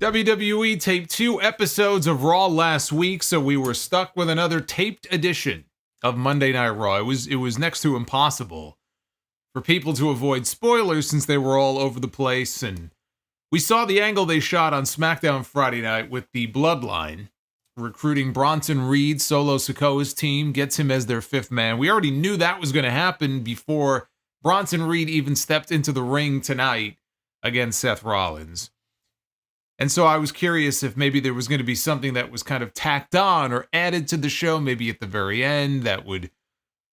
WWE taped 2 episodes of Raw last week, so we were stuck with another taped edition of Monday Night Raw. It was next to impossible for people to avoid spoilers since they were all over the place, and we saw the angle they shot on SmackDown Friday night with the Bloodline recruiting Bronson Reed, Solo Sikoa's team, gets him as their 5th man. We already knew that was going to happen before Bronson Reed even stepped into the ring tonight against Seth Rollins. And so I was curious if maybe there was going to be something that was kind of tacked on or added to the show, maybe at the very end, that would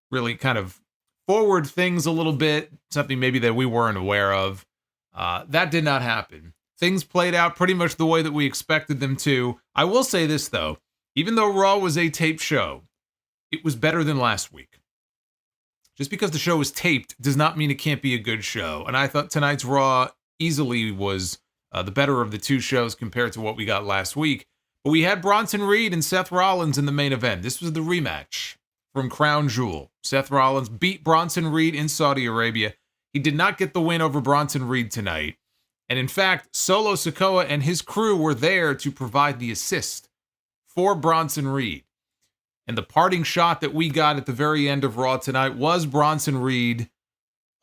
really kind of forward things a little bit, something maybe that we weren't aware of. That did not happen. Things played out pretty much the way that we expected them to. I will say this, though. Even though Raw was a taped show, it was better than last week. Just because the show was taped does not mean it can't be a good show. And I thought tonight's Raw easily was the better of the 2 shows compared to what we got last week. But we had Bronson Reed and Seth Rollins in the main event. This was the rematch from Crown Jewel. Seth Rollins beat Bronson Reed in Saudi Arabia. He did not get the win over Bronson Reed tonight. And in fact, Solo Sikoa and his crew were there to provide the assist for Bronson Reed. And the parting shot that we got at the very end of Raw tonight was Bronson Reed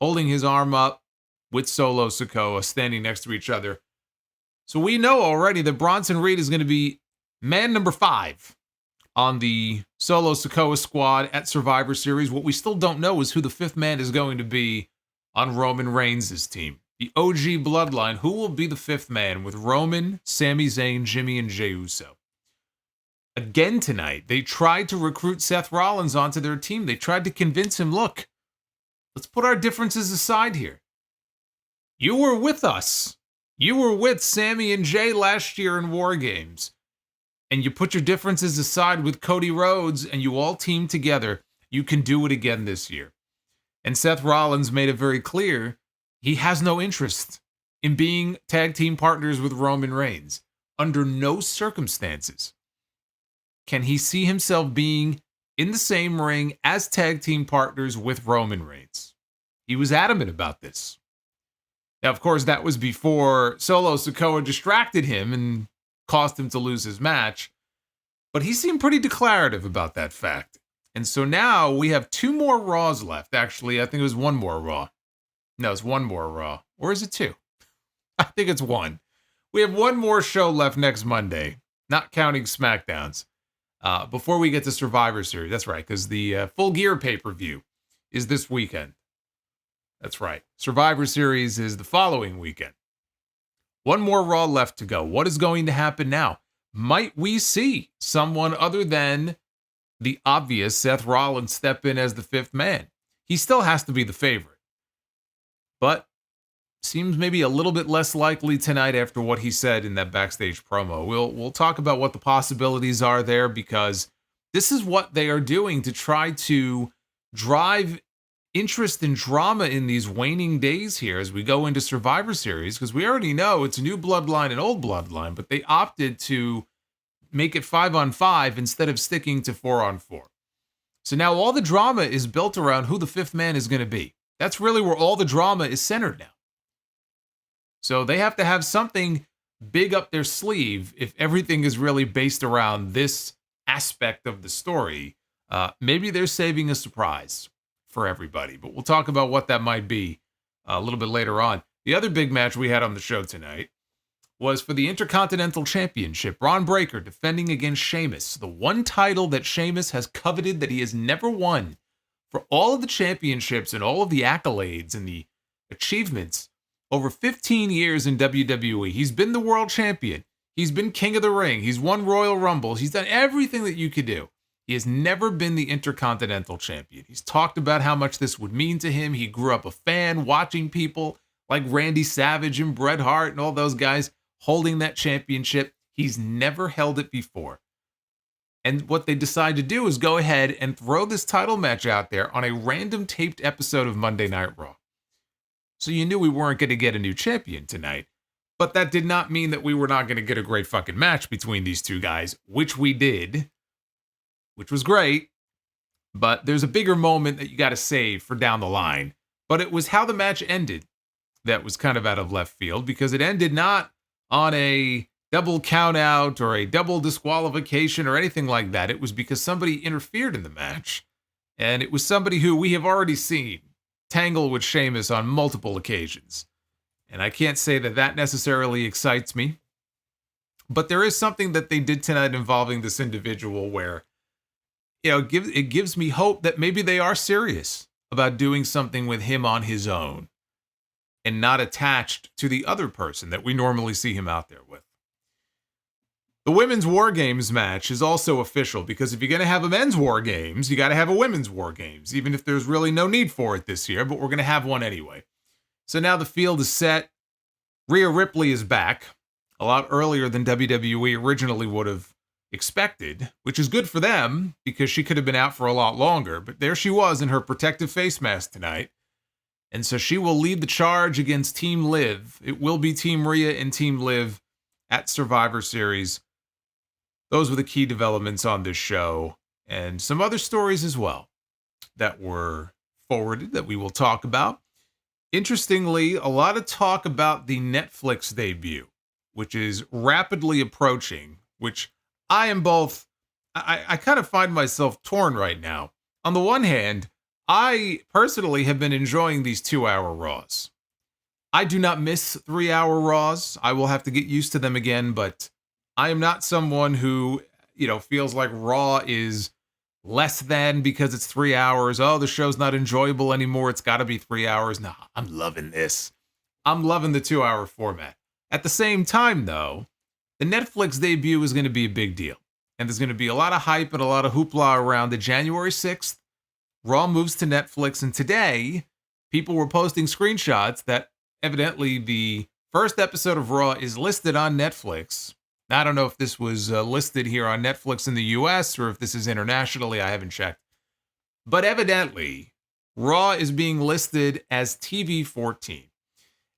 holding his arm up with Solo Sikoa standing next to each other. So we know already that Bronson Reed is going to be man number 5 on the Solo Sikoa squad at Survivor Series. What we still don't know is who the 5th man is going to be on Roman Reigns' team. The OG Bloodline, who will be the 5th man with Roman, Sami Zayn, Jimmy, and Jey Uso. Again tonight, they tried to recruit Seth Rollins onto their team. They tried to convince him, look, let's put our differences aside here. You were with us. You were with Sami and Jey last year in War Games. And you put your differences aside with Cody Rhodes and you all teamed together. You can do it again this year. And Seth Rollins made it very clear he has no interest in being tag team partners with Roman Reigns. Under no circumstances can he see himself being in the same ring as tag team partners with Roman Reigns. He was adamant about this. Now, of course, that was before Solo Sikoa distracted him and caused him to lose his match. But he seemed pretty declarative about that fact. And so now we have 2 more Raws left. Actually, I think it was 1 more Raw. No, it's 1 more Raw. Or is it 2? I think it's 1. We have 1 more show left next Monday, not counting SmackDowns, before we get to Survivor Series. That's right, because the Full Gear pay-per-view is this weekend. That's right. Survivor Series is the following weekend. 1 more Raw left to go. What is going to happen now? Might we see someone other than the obvious Seth Rollins step in as the 5th man? He still has to be the favorite. But seems maybe a little bit less likely tonight after what he said in that backstage promo. We'll talk about what the possibilities are there, because this is what they are doing to try to drive interest and drama in these waning days here as we go into Survivor Series, because we already know it's a new Bloodline and old Bloodline, but they opted to make it 5-on-5 instead of sticking to 4-on-4. So now all the drama is built around who the 5th man is going to be. That's really where all the drama is centered now. So they have to have something big up their sleeve if everything is really based around this aspect of the story. Maybe they're saving a surprise for everybody, but we'll talk about what that might be a little bit later on. The other big match we had on the show tonight was for the Intercontinental Championship. Bron Breakker defending against Sheamus, the one title that Sheamus has coveted that he has never won. For all of the championships and all of the accolades and the achievements over 15 years in WWE, he's been the world champion. He's been king of the ring. He's won Royal Rumbles. He's done everything that you could do. He has never been the Intercontinental Champion. He's talked about how much this would mean to him. He grew up a fan, watching people like Randy Savage and Bret Hart and all those guys holding that championship. He's never held it before. And what they decide to do is go ahead and throw this title match out there on a random taped episode of Monday Night Raw. So you knew we weren't going to get a new champion tonight. But that did not mean that we were not going to get a great fucking match between these 2 guys, which we did. Which was great. But there's a bigger moment that you got to save for down the line. But it was how the match ended that was kind of out of left field, because it ended not on a double count out or a double disqualification or anything like that. It was because somebody interfered in the match. And it was somebody who we have already seen tangle with Sheamus on multiple occasions. And I can't say that that necessarily excites me. But there is something that they did tonight involving this individual where, it gives me hope that maybe they are serious about doing something with him on his own and not attached to the other person that we normally see him out there with. The Women's War Games match is also official because if you're going to have a men's War Games, you got to have a women's War Games, even if there's really no need for it this year, but we're going to have one anyway. So now the field is set. Rhea Ripley is back a lot earlier than WWE originally would have expected, which is good for them because she could have been out for a lot longer, but there she was in her protective face mask tonight. And so she will lead the charge against Team Liv. It will be Team Rhea and Team Liv at Survivor Series. Those were the key developments on this show, and some other stories as well that were forwarded that we will talk about. Interestingly, a lot of talk about the Netflix debut, which is rapidly approaching, which I am both, I kind of find myself torn right now. On the one hand, I personally have been enjoying these 2-hour Raws. I do not miss 3-hour Raws. I will have to get used to them again, but I am not someone who, feels like Raw is less than because it's 3 hours. Oh, the show's not enjoyable anymore. It's got to be 3 hours. No, I'm loving this. I'm loving the 2-hour format. At the same time, though, the Netflix debut is going to be a big deal. And there's going to be a lot of hype and a lot of hoopla around it. January 6th, Raw moves to Netflix. And today, people were posting screenshots that evidently the first episode of Raw is listed on Netflix. Now, I don't know if this was listed here on Netflix in the US or if this is internationally. I haven't checked. But evidently, Raw is being listed as TV 14.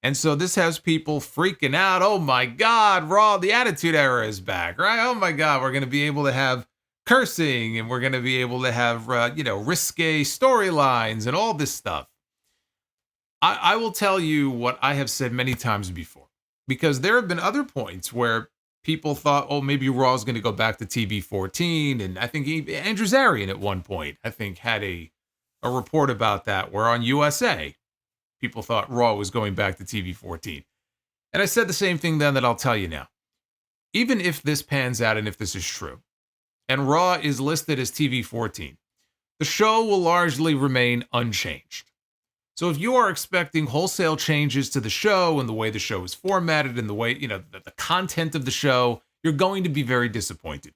And so this has people freaking out. Oh my God, Raw, the Attitude Era is back, right? Oh my God, we're going to be able to have cursing and we're going to be able to have, risque storylines and all this stuff. I will tell you what I have said many times before, because there have been other points where people thought, oh, maybe Raw is going to go back to TV 14. And I think Andrew Zarian at one point, had a report about that where on USA, people thought Raw was going back to TV 14. And I said the same thing then that I'll tell you now. Even if this pans out and if this is true, and Raw is listed as TV 14, the show will largely remain unchanged. So if you are expecting wholesale changes to the show and the way the show is formatted and the way, the content of the show, you're going to be very disappointed.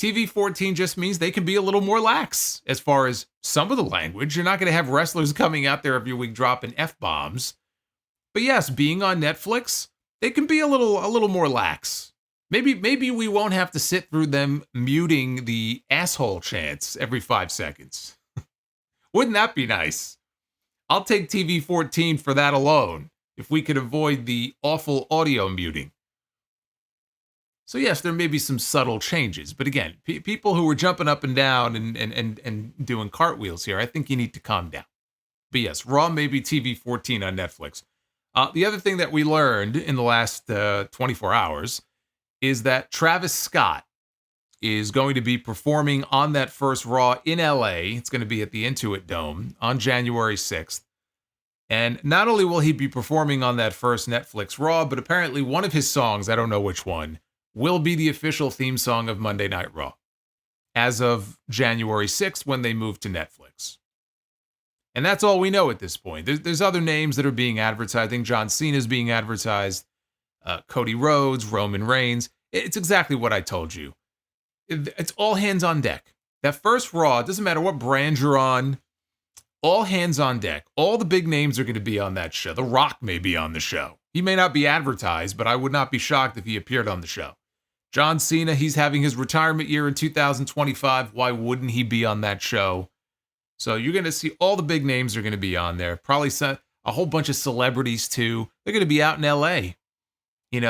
TV 14 just means they can be a little more lax as far as some of the language. You're not going to have wrestlers coming out there every week dropping F-bombs. But yes, being on Netflix, they can be a little more lax. Maybe we won't have to sit through them muting the asshole chants every 5 seconds. Wouldn't that be nice? I'll take TV 14 for that alone, if we could avoid the awful audio muting. So yes, there may be some subtle changes, but again, people who are jumping up and down and doing cartwheels here, I think you need to calm down. But yes, Raw may be TV 14 on Netflix. The other thing that we learned in the last 24 hours is that Travis Scott is going to be performing on that first Raw in LA. It's going to be at the Intuit Dome on January 6th. And not only will he be performing on that first Netflix Raw, but apparently one of his songs, I don't know which one, will be the official theme song of Monday Night Raw as of January 6th when they move to Netflix. And that's all we know at this point. There's other names that are being advertised. I think John Cena is being advertised, Cody Rhodes, Roman Reigns. It's exactly what I told you. It's all hands on deck. That first Raw, it doesn't matter what brand you're on, all hands on deck. All the big names are going to be on that show. The Rock may be on the show. He may not be advertised, but I would not be shocked if he appeared on the show. John Cena, he's having his retirement year in 2025. Why wouldn't he be on that show? So you're going to see all the big names are going to be on there. Probably a whole bunch of celebrities too. They're going to be out in LA.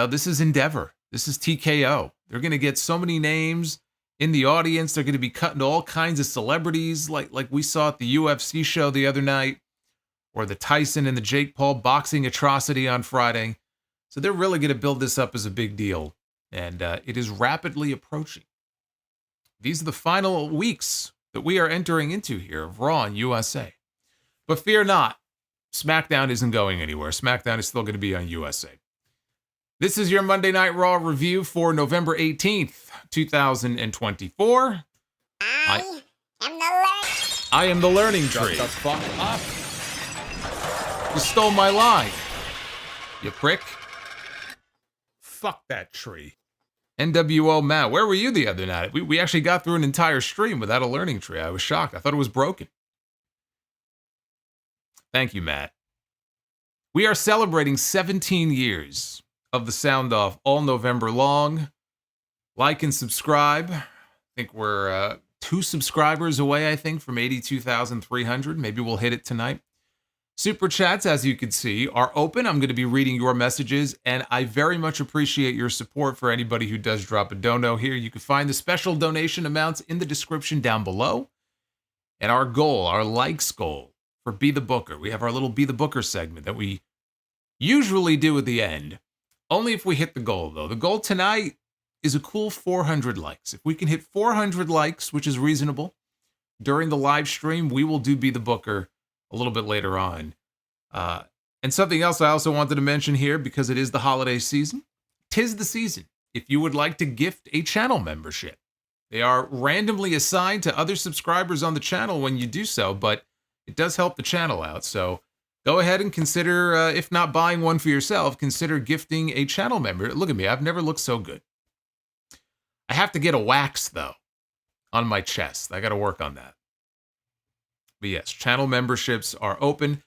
This is Endeavor. This is TKO. They're going to get so many names in the audience. They're going to be cutting to all kinds of celebrities like we saw at the UFC show the other night, or the Tyson and the Jake Paul boxing atrocity on Friday. So they're really going to build this up as a big deal. and it is rapidly approaching. These are the final weeks that we are entering into here of Raw and USA. But fear not, SmackDown isn't going anywhere. SmackDown is still going to be on USA. This is your Monday Night Raw review for November 18th, 2024. I am the learning tree. Shut the fuck up. You stole my line, you prick. Fuck that tree. NWO Matt, where were you the other night? We actually got through an entire stream without a learning tree. I was shocked. I thought it was broken. Thank you, Matt. We are celebrating 17 years of the Sound Off all November long. Like and subscribe. I think we're 2 subscribers away, I think, from 82,300. Maybe we'll hit it tonight. Super chats, as you can see, are open. I'm going to be reading your messages, and I very much appreciate your support for anybody who does drop a dono here. You can find the special donation amounts in the description down below. And our goal, our likes goal for Be the Booker. We have our little Be the Booker segment that we usually do at the end. Only if we hit the goal, though. The goal tonight is a cool 400 likes. If we can hit 400 likes, which is reasonable, during the live stream, we will do Be the Booker a little bit later on. And something else I also wanted to mention here, because it is the holiday season. 'Tis the season. If you would like to gift a channel membership, they are randomly assigned to other subscribers on the channel when you do so, but it does help the channel out. So go ahead and consider, if not buying one for yourself, consider gifting a channel member. Look at me. I've never looked so good. I have to get a wax, though, on my chest. I got to work on that. But yes, channel memberships are open.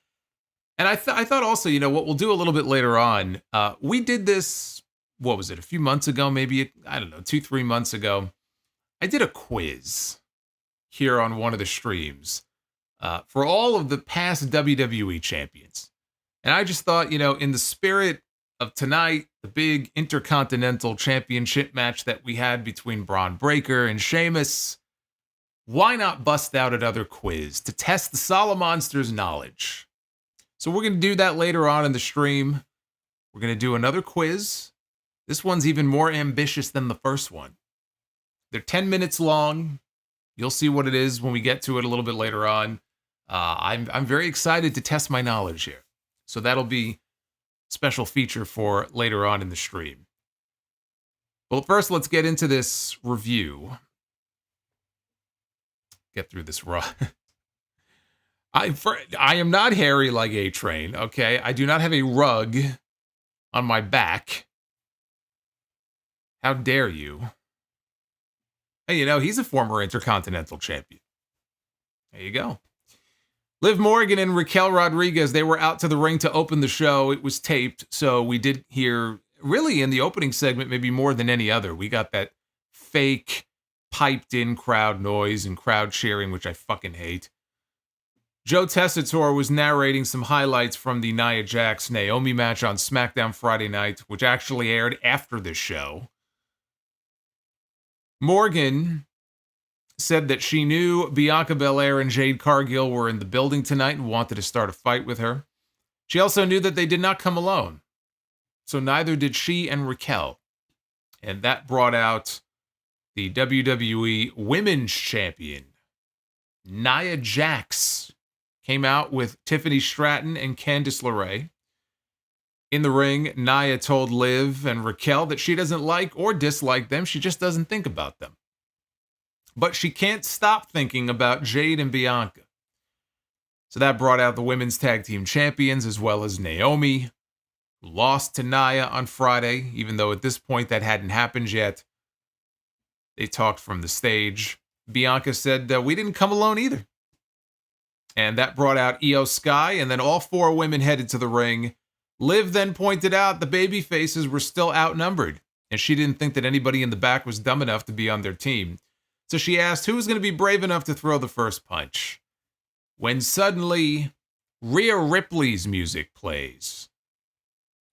And I thought also, you know, what we'll do a little bit later on, we did this, what was it, a few months ago, maybe, I don't know, 2-3 months ago. I did a quiz here on one of the streams for all of the past WWE champions. And I just thought, you know, in the spirit of tonight, the big Intercontinental Championship match that we had between Bron Breakker and Sheamus, why not bust out another quiz to test the Solomonster's knowledge? So we're going to do that later on in the stream. We're going to do another quiz. This one's even more ambitious than the first one. They're 10 minutes long. You'll see what it is when we get to it a little bit later on. I'm very excited to test my knowledge here. So that'll be a special feature for later on in the stream. Well, first, let's get into this review. Get through this raw. I am not hairy like A-Train, okay? I do not have a rug on my back. How dare you? Hey, you know, he's a former Intercontinental champion. There you go. Liv Morgan and Raquel Rodriguez, they were out to the ring to open the show. It was taped, so we did hear, really in the opening segment, maybe more than any other, we got that fake piped-in crowd noise and crowd cheering, which I fucking hate. Joe Tessitore was narrating some highlights from the Nia Jax-Naomi match on SmackDown Friday night, which actually aired after this show. Morgan said that she knew Bianca Belair and Jade Cargill were in the building tonight and wanted to start a fight with her. She also knew that they did not come alone, so neither did she and Raquel. And that brought out the WWE Women's Champion, Nia Jax, came out with Tiffany Stratton and Candice LeRae. In the ring, Nia told Liv and Raquel that she doesn't like or dislike them, she just doesn't think about them. But she can't stop thinking about Jade and Bianca. So that brought out the Women's Tag Team Champions, as well as Naomi, who lost to Nia on Friday, even though at this point that hadn't happened yet. They talked from the stage. Bianca said, we didn't come alone either. And that brought out Io Sky, and then all 4 women headed to the ring. Liv then pointed out the baby faces were still outnumbered, and she didn't think that anybody in the back was dumb enough to be on their team. So she asked who was going to be brave enough to throw the first punch. When suddenly, Rhea Ripley's music plays.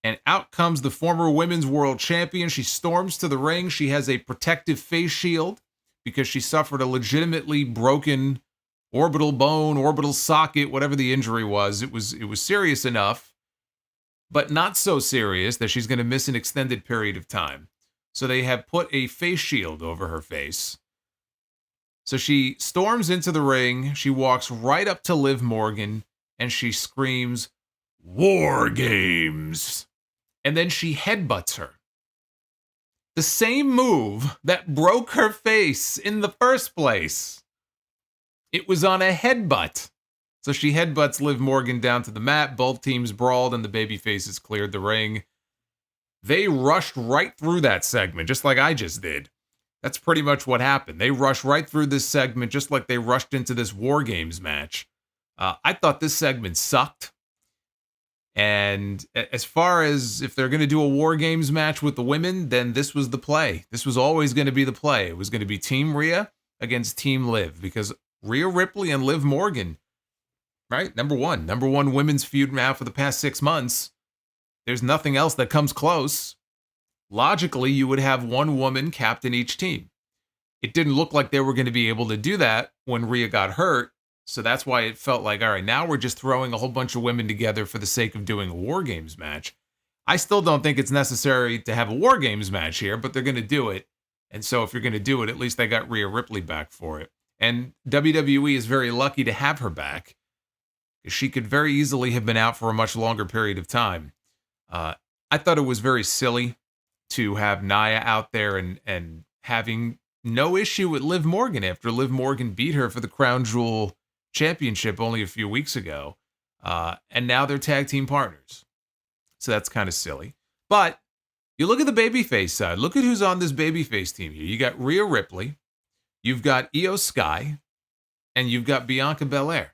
And out comes the former Women's World Champion. She storms to the ring. She has a protective face shield because she suffered a legitimately broken orbital bone, orbital socket, whatever the injury was. It was serious enough, but not so serious that she's going to miss an extended period of time. So they have put a face shield over her face. So she storms into the ring. She walks right up to Liv Morgan and she screams, "War Games." And then she headbutts her. The same move that broke her face in the first place. It was on a headbutt. So she headbutts Liv Morgan down to the mat. Both teams brawled and the babyfaces cleared the ring. They rushed right through that segment, just like I just did. That's pretty much what happened. They rushed right through this segment, just like they rushed into this War Games match. I thought this segment sucked. And as far as if they're going to do a War Games match with the women, then this was the play. This was always going to be the play. It was going to be Team Rhea against Team Liv, because Rhea Ripley and Liv Morgan, right? Number one women's feud now for the past 6 months. There's nothing else that comes close. Logically, you would have one woman captain each team. It didn't look like they were going to be able to do that when Rhea got hurt. So that's why it felt like, all right, now we're just throwing a whole bunch of women together for the sake of doing a War Games match. I still don't think it's necessary to have a War Games match here, but they're going to do it. And so if you're going to do it, at least they got Rhea Ripley back for it. And WWE is very lucky to have her back. She could very easily have been out for a much longer period of time. I thought it was very silly to have Nia out there and having no issue with Liv Morgan after Liv Morgan beat her for the Crown Jewel Championship only a few weeks ago. And now they're tag team partners. So that's kind of silly. But you look at the babyface side. Look at who's on this babyface team here. You got Rhea Ripley. You've got Io Sky. And you've got Bianca Belair.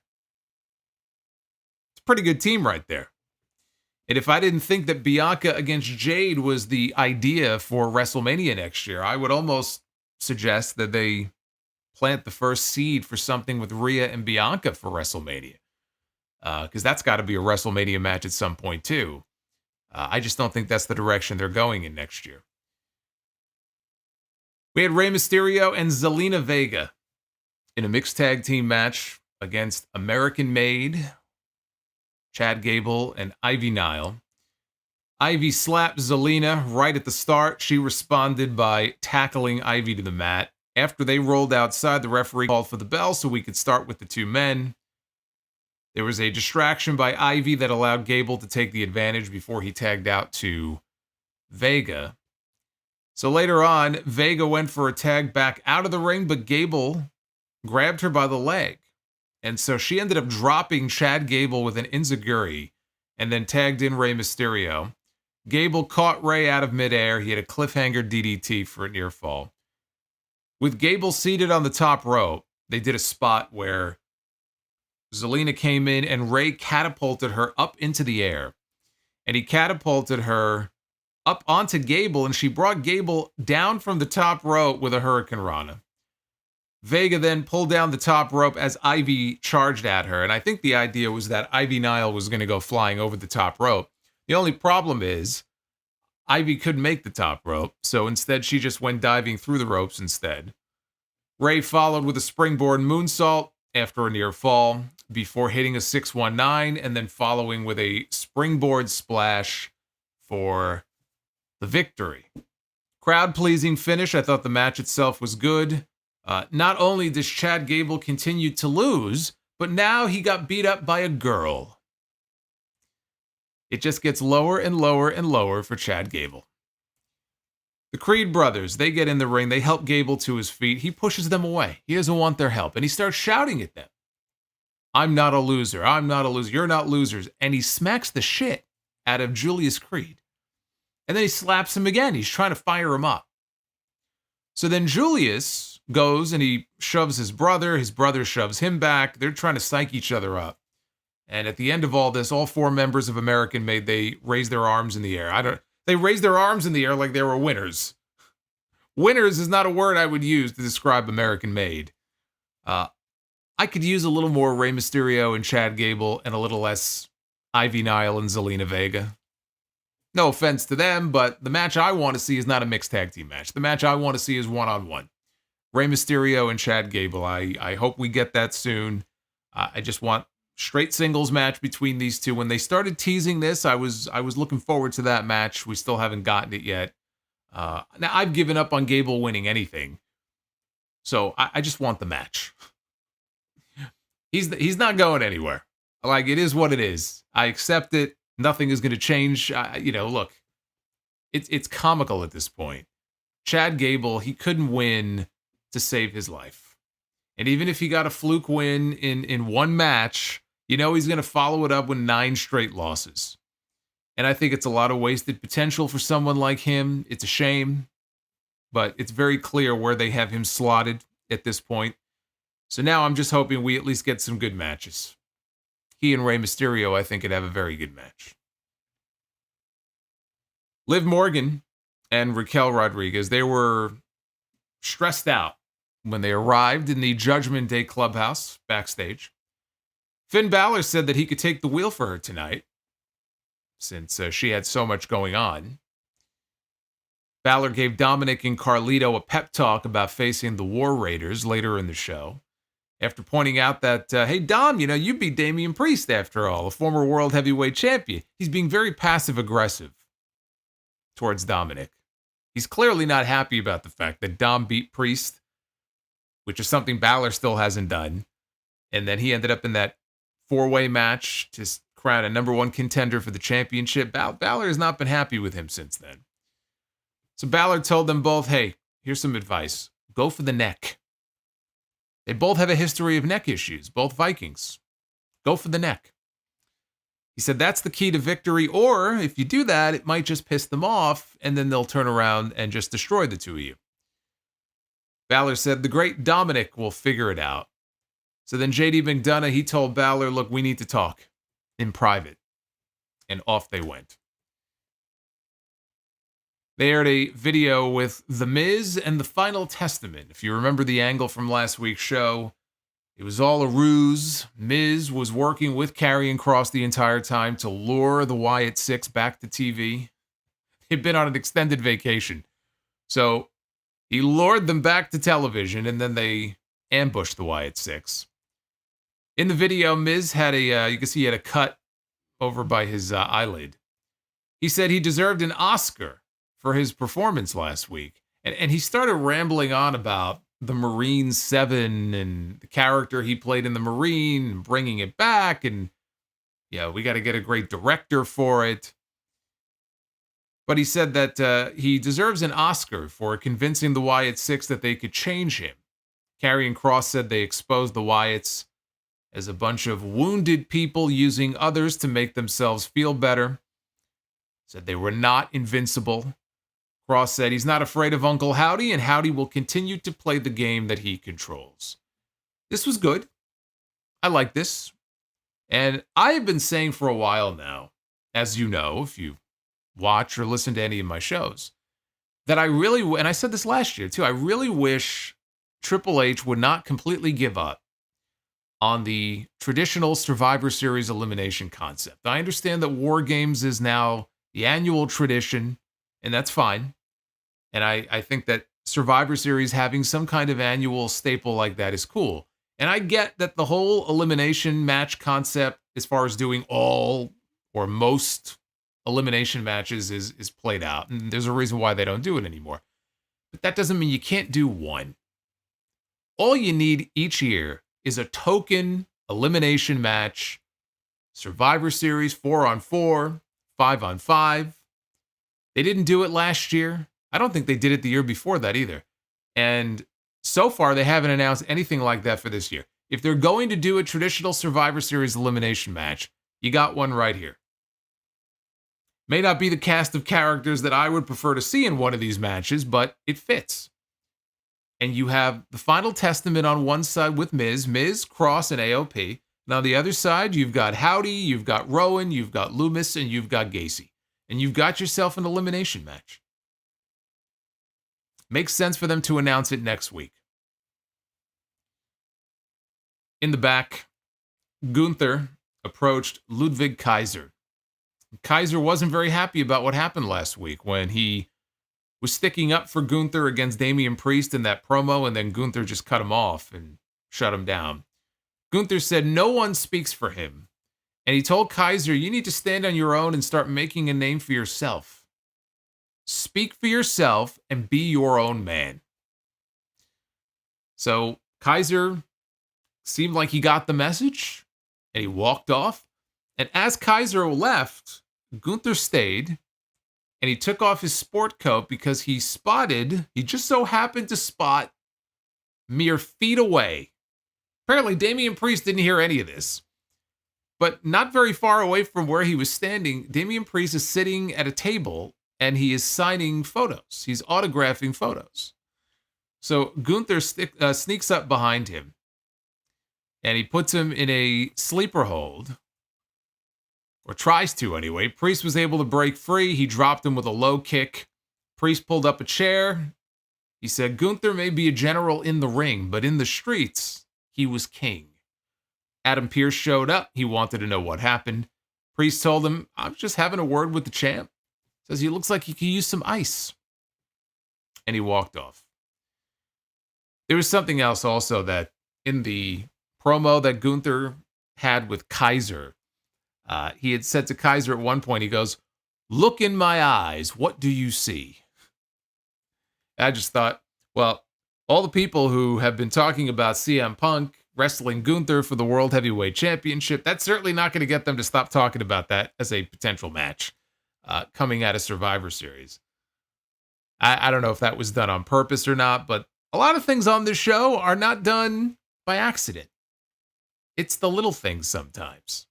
It's a pretty good team right there. And if I didn't think that Bianca against Jade was the idea for WrestleMania next year, I would almost suggest that they plant the first seed for something with Rhea and Bianca for WrestleMania. Because that's got to be a WrestleMania match at some point, too. I just don't think that's the direction they're going in next year. We had Rey Mysterio and Zelina Vega in a mixed tag team match against American Made, Chad Gable, and Ivy Nile. Ivy slapped Zelina right at the start. She responded by tackling Ivy to the mat. After they rolled outside, the referee called for the bell so we could start with the two men. There was a distraction by Ivy that allowed Gable to take the advantage before he tagged out to Vega. So later on, Vega went for a tag back out of the ring, but Gable grabbed her by the leg. And so she ended up dropping Chad Gable with an enziguri and then tagged in Rey Mysterio. Gable caught Rey out of midair. He had a cliffhanger DDT for a near fall. With Gable seated on the top rope, they did a spot where Zelina came in and Rey catapulted her up into the air. And he catapulted her up onto Gable, and she brought Gable down from the top rope with a Hurricane Rana. Vega then pulled down the top rope as Ivy charged at her, and I think the idea was that Ivy Nile was going to go flying over the top rope. The only problem is Ivy couldn't make the top rope, so instead she just went diving through the ropes instead. Rey followed with a springboard moonsault after a near fall before hitting a 619 and then following with a springboard splash for the victory. Crowd-pleasing finish. I thought the match itself was good. Not only does Chad Gable continue to lose, but now he got beat up by a girl. It just gets lower and lower and lower for Chad Gable. The Creed brothers, they get in the ring. They help Gable to his feet. He pushes them away. He doesn't want their help. And he starts shouting at them. I'm not a loser. I'm not a loser. You're not losers. And he smacks the shit out of Julius Creed. And then he slaps him again. He's trying to fire him up. So then Julius goes and he shoves his brother shoves him back. They're trying to psych each other up. And at the end of all this, all four members of American Made, they raise their arms in the air. They raised their arms in the air like they were winners. Winners is not a word I would use to describe American Made. I could use a little more Rey Mysterio and Chad Gable and a little less Ivy Nile and Zelina Vega. No offense to them, but the match I want to see is not a mixed tag team match. The match I want to see is one-on-one. Rey Mysterio and Chad Gable. I hope we get that soon. I just want straight singles match between these two. When they started teasing this, I was looking forward to that match. We still haven't gotten it yet. Now, I've given up on Gable winning anything, so I just want the match. He's not going anywhere. Like, it is what it is. I accept it. Nothing is going to change. Look, it's comical at this point. Chad Gable, he couldn't win to save his life. And even if he got a fluke win in one match, he's going to follow it up with 9 straight losses. And I think it's a lot of wasted potential for someone like him. It's a shame, but it's very clear where they have him slotted at this point. So now I'm just hoping we at least get some good matches. He and Rey Mysterio, I think, could have a very good match. Liv Morgan and Raquel Rodriguez, they were stressed out when they arrived in the Judgment Day clubhouse backstage. Finn Balor said that he could take the wheel for her tonight, since she had so much going on. Balor gave Dominik and Carlito a pep talk about facing the War Raiders later in the show, after pointing out that, hey, Dom, you beat Damian Priest after all, a former World Heavyweight Champion. He's being very passive-aggressive towards Dominik. He's clearly not happy about the fact that Dom beat Priest, which is something Balor still hasn't done. And then he ended up in that 4-way match to crown a number 1 contender for the championship. Balor has not been happy with him since then. So Balor told them both, hey, here's some advice. Go for the neck. They both have a history of neck issues, both Vikings. Go for the neck. He said that's the key to victory, or if you do that, it might just piss them off, and then they'll turn around and just destroy the two of you. Balor said the great Dominik will figure it out. So then JD McDonough, he told Balor, look, we need to talk in private. And off they went. They aired a video with The Miz and the Final Testament. If you remember the angle from last week's show, it was all a ruse. Miz was working with Karrion Kross the entire time to lure the Wyatt Six back to TV. They'd been on an extended vacation. So he lured them back to television, and then they ambushed the Wyatt Six. In the video, Miz had you can see he had a cut over by his eyelid. He said he deserved an Oscar for his performance last week. And he started rambling on about the Marine 7 and the character he played in the Marine and bringing it back. And yeah, we got to get a great director for it. But he said that he deserves an Oscar for convincing the Wyatt Six that they could change him. Karrion Kross said they exposed the Wyatts as a bunch of wounded people using others to make themselves feel better. Said they were not invincible. Kross said he's not afraid of Uncle Howdy, and Howdy will continue to play the game that he controls. This was good. I like this. And I have been saying for a while now, as you know, if you watch or listen to any of my shows, that I really, and I said this last year too, I really wish Triple H would not completely give up on the traditional Survivor Series elimination concept. I understand that War Games is now the annual tradition, and that's fine. And I think that Survivor Series having some kind of annual staple like that is cool. And I get that the whole elimination match concept, as far as doing all or most elimination matches, is played out. And there's a reason why they don't do it anymore. But that doesn't mean you can't do one. All you need each year is a token elimination match. Survivor Series 4-on-4, 5-on-5. They didn't do it last year. I don't think they did it the year before that either. And so far, they haven't announced anything like that for this year. If they're going to do a traditional Survivor Series elimination match, you got one right here. May not be the cast of characters that I would prefer to see in one of these matches, but it fits. And you have the Final Testament on one side with Miz, Kross, and AOP. And on the other side, you've got Howdy, you've got Rowan, you've got Loomis, and you've got Gacy. And you've got yourself an elimination match. Makes sense for them to announce it next week. In the back, Gunther approached Ludwig Kaiser. Kaiser wasn't very happy about what happened last week when he was sticking up for Gunther against Damian Priest in that promo, and then Gunther just cut him off and shut him down. Gunther said no one speaks for him, and he told Kaiser, you need to stand on your own and start making a name for yourself. Speak for yourself and be your own man. So Kaiser seemed like he got the message and he walked off. And as Kaiser left, Gunther stayed and he took off his sport coat because he just so happened to spot mere feet away. Apparently, Damian Priest didn't hear any of this. But not very far away from where he was standing, Damian Priest is sitting at a table and he is signing photos. He's autographing photos. So Gunther sneaks up behind him and he puts him in a sleeper hold, or tries to anyway. Priest was able to break free. He dropped him with a low kick. Priest pulled up a chair. He said, Gunther may be a general in the ring, but in the streets, he was king. Adam Pearce showed up. He wanted to know what happened. Priest told him, I'm just having a word with the champ. Says he looks like he could use some ice. And he walked off. There was something else also that in the promo that Gunther had with Kaiser, he had said to Kaiser at one point, he goes, look in my eyes. What do you see? I just thought, well, all the people who have been talking about CM Punk wrestling Gunther for the World Heavyweight Championship, that's certainly not going to get them to stop talking about that as a potential match coming out of Survivor Series. I don't know if that was done on purpose or not, but a lot of things on this show are not done by accident. It's the little things sometimes.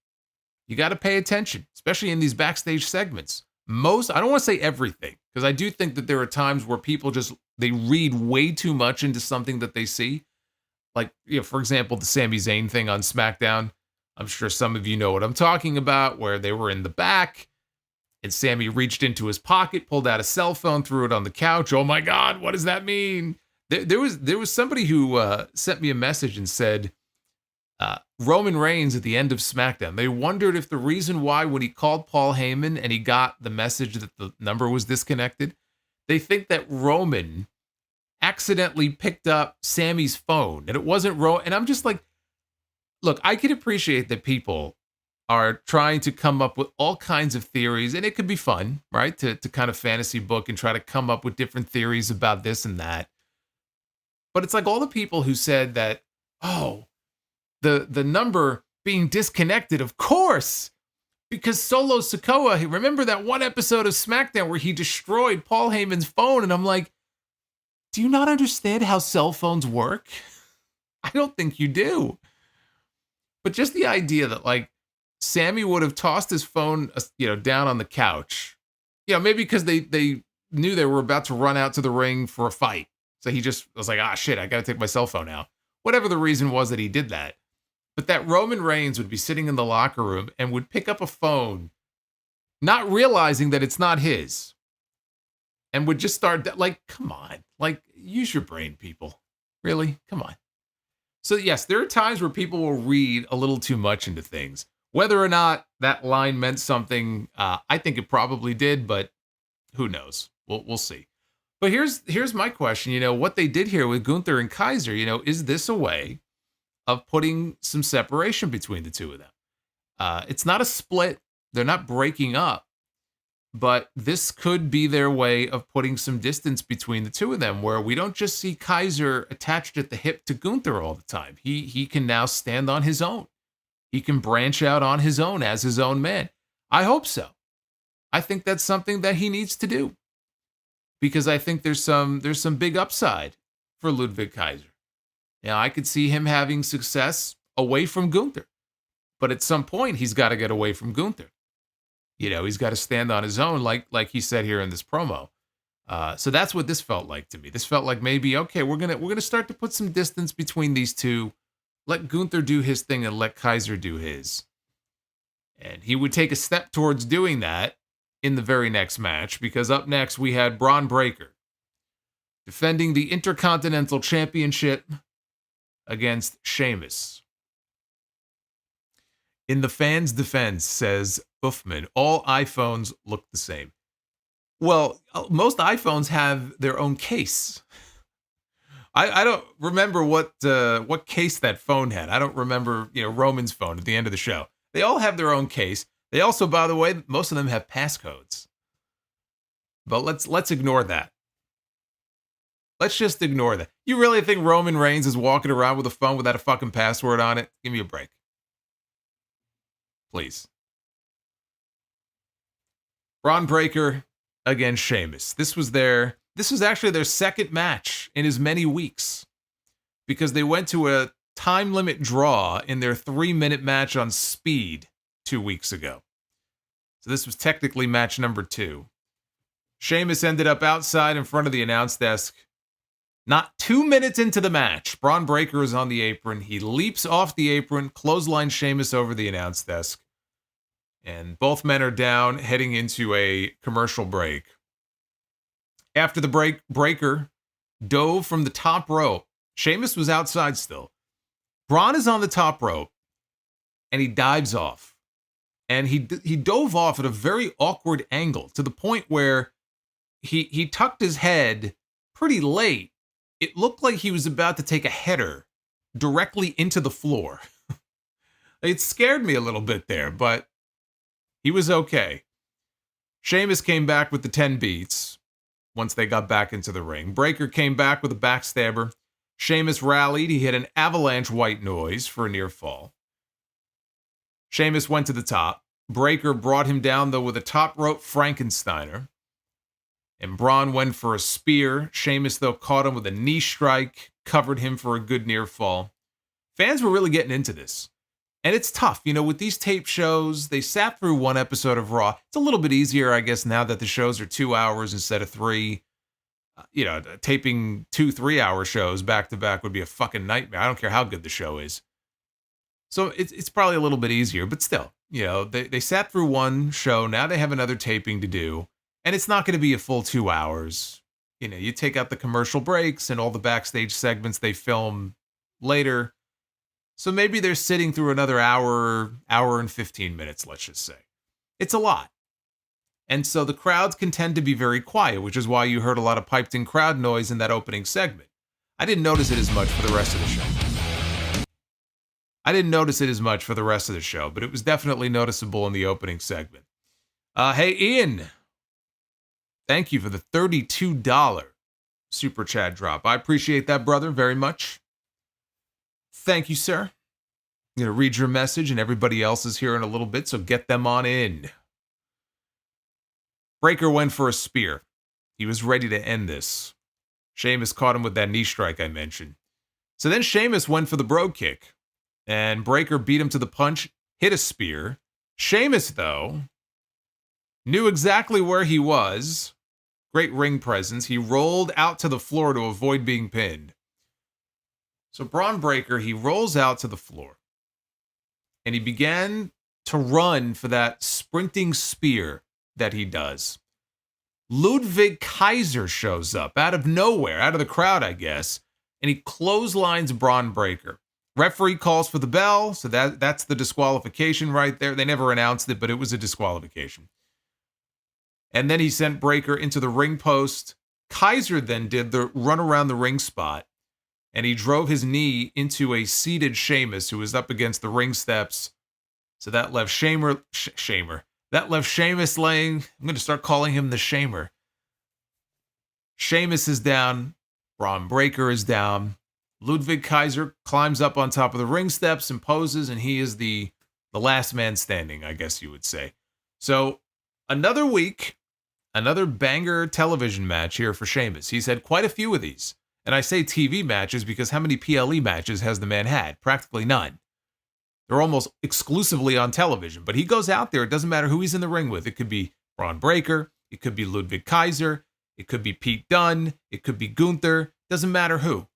You got to pay attention, especially in these backstage segments. I don't want to say everything, because I do think that there are times where people they read way too much into something that they see. Like, for example, the Sami Zayn thing on SmackDown. I'm sure some of you know what I'm talking about, where they were in the back and Sami reached into his pocket, pulled out a cell phone, threw it on the couch. Oh my God, what does that mean? There was somebody who sent me a message and said, Roman Reigns at the end of SmackDown, they wondered if the reason why when he called Paul Heyman and he got the message that the number was disconnected, they think that Roman accidentally picked up Sammy's phone and it wasn't Roman. And I'm just like, look, I can appreciate that people are trying to come up with all kinds of theories, and it could be fun, right? To kind of fantasy book and try to come up with different theories about this and that. But it's like all the people who said that, oh, the number being disconnected, of course, because Solo Sikoa, remember that one episode of SmackDown where he destroyed Paul Heyman's phone? And I'm like, do you not understand how cell phones work? I don't think you do. But just the idea that, like, Sammy would have tossed his phone, down on the couch, maybe because they knew they were about to run out to the ring for a fight. So he just was like, shit, I got to take my cell phone out. Whatever the reason was that he did that. But that Roman Reigns would be sitting in the locker room and would pick up a phone, not realizing that it's not his, and would just start, like, come on, like, use your brain, people. Really? Come on. So yes, there are times where people will read a little too much into things. Whether or not that line meant something, I think it probably did, but who knows? We'll see. But here's my question. What they did here with Gunther and Kaiser, is this a way of putting some separation between the two of them? It's not a split. They're not breaking up. But this could be their way of putting some distance between the two of them, where we don't just see Kaiser attached at the hip to Gunther all the time. He can now stand on his own. He can branch out on his own as his own man. I hope so. I think that's something that he needs to do, because I think there's some big upside for Ludwig Kaiser. I could see him having success away from Gunther, but at some point he's got to get away from Gunther. He's got to stand on his own, like he said here in this promo. So that's what this felt like to me. This felt like maybe, okay, we're gonna start to put some distance between these two. Let Gunther do his thing and let Kaiser do his. And he would take a step towards doing that in the very next match, because up next we had Bron Breakker defending the Intercontinental Championship against Sheamus. In the fans' defense, says Uffman, all iPhones look the same. Well, most iPhones have their own case. I don't remember what case that phone had. I don't remember, Roman's phone at the end of the show. They all have their own case. They also, by the way, most of them have passcodes. But let's ignore that. Let's just ignore that. You really think Roman Reigns is walking around with a phone without a fucking password on it? Give me a break. Please. Bron Breakker against Sheamus. This was actually their second match in as many weeks, because they went to a time limit draw in their 3-minute match on Speed 2 weeks ago. So this was technically match number 2. Sheamus ended up outside in front of the announce desk. Not 2 minutes into the match, Bron Breakker is on the apron. He leaps off the apron, clotheslines Sheamus over the announce desk. And both men are down, heading into a commercial break. After the break, Breakker dove from the top rope. Sheamus was outside still. Bron is on the top rope, and he dives off. And he dove off at a very awkward angle, to the point where he tucked his head pretty late. It looked like he was about to take a header directly into the floor. It scared me a little bit there, but he was okay. Sheamus came back with the 10 beats once they got back into the ring. Breakker came back with a backstabber. Sheamus rallied. He hit an avalanche white noise for a near fall. Sheamus went to the top. Breakker brought him down, though, with a top rope Frankensteiner. And Bron went for a spear. Sheamus, though, caught him with a knee strike, covered him for a good near fall. Fans were really getting into this. And it's tough, with these tape shows. They sat through 1 episode of Raw. It's a little bit easier, I guess, now that the shows are 2 hours instead of 3. Taping 2 3-hour shows back to back would be a fucking nightmare. I don't care how good the show is. So it's probably a little bit easier, but still, they sat through 1 show. Now they have another taping to do, and it's not going to be a full 2 hours. You take out the commercial breaks and all the backstage segments they film later. So maybe they're sitting through another hour and 15 minutes, let's just say. It's a lot. And so the crowds can tend to be very quiet, which is why you heard a lot of piped-in crowd noise in that opening segment. I didn't notice it as much for the rest of the show. But it was definitely noticeable in the opening segment. Hey, Ian. Thank you for the $32 super chat drop. I appreciate that, brother, very much. Thank you, sir. I'm going to read your message, and everybody else is here in a little bit, so get them on in. Breakker went for a spear. He was ready to end this. Sheamus caught him with that knee strike I mentioned. So then Sheamus went for the bro kick, and Breakker beat him to the punch, hit a spear. Sheamus, though, knew exactly where he was. Great ring presence. He rolled out to the floor to avoid being pinned. So Bron Breakker, he rolls out to the floor, and he began to run for that sprinting spear that he does. Ludwig Kaiser shows up out of nowhere, out of the crowd, I guess, and he clotheslines Bron Breakker. Referee calls for the bell, so that's the disqualification right there. They never announced it, but it was a disqualification. And then he sent Breakker into the ring post. Kaiser then did the run around the ring spot, and he drove his knee into a seated Sheamus who was up against the ring steps. So that left That left Sheamus laying. I'm going to start calling him the Shamer. Sheamus is down. Bron Breakker is down. Ludwig Kaiser climbs up on top of the ring steps and poses, and he is the last man standing, I guess you would say. So another week, another banger television match here for Sheamus. He's had quite a few of these. And I say TV matches because how many PLE matches has the man had? Practically none. They're almost exclusively on television, but he goes out there. It doesn't matter who he's in the ring with. It could be Bron Breakker. It could be Ludwig Kaiser. It could be Pete Dunne. It could be Gunther. Doesn't matter who.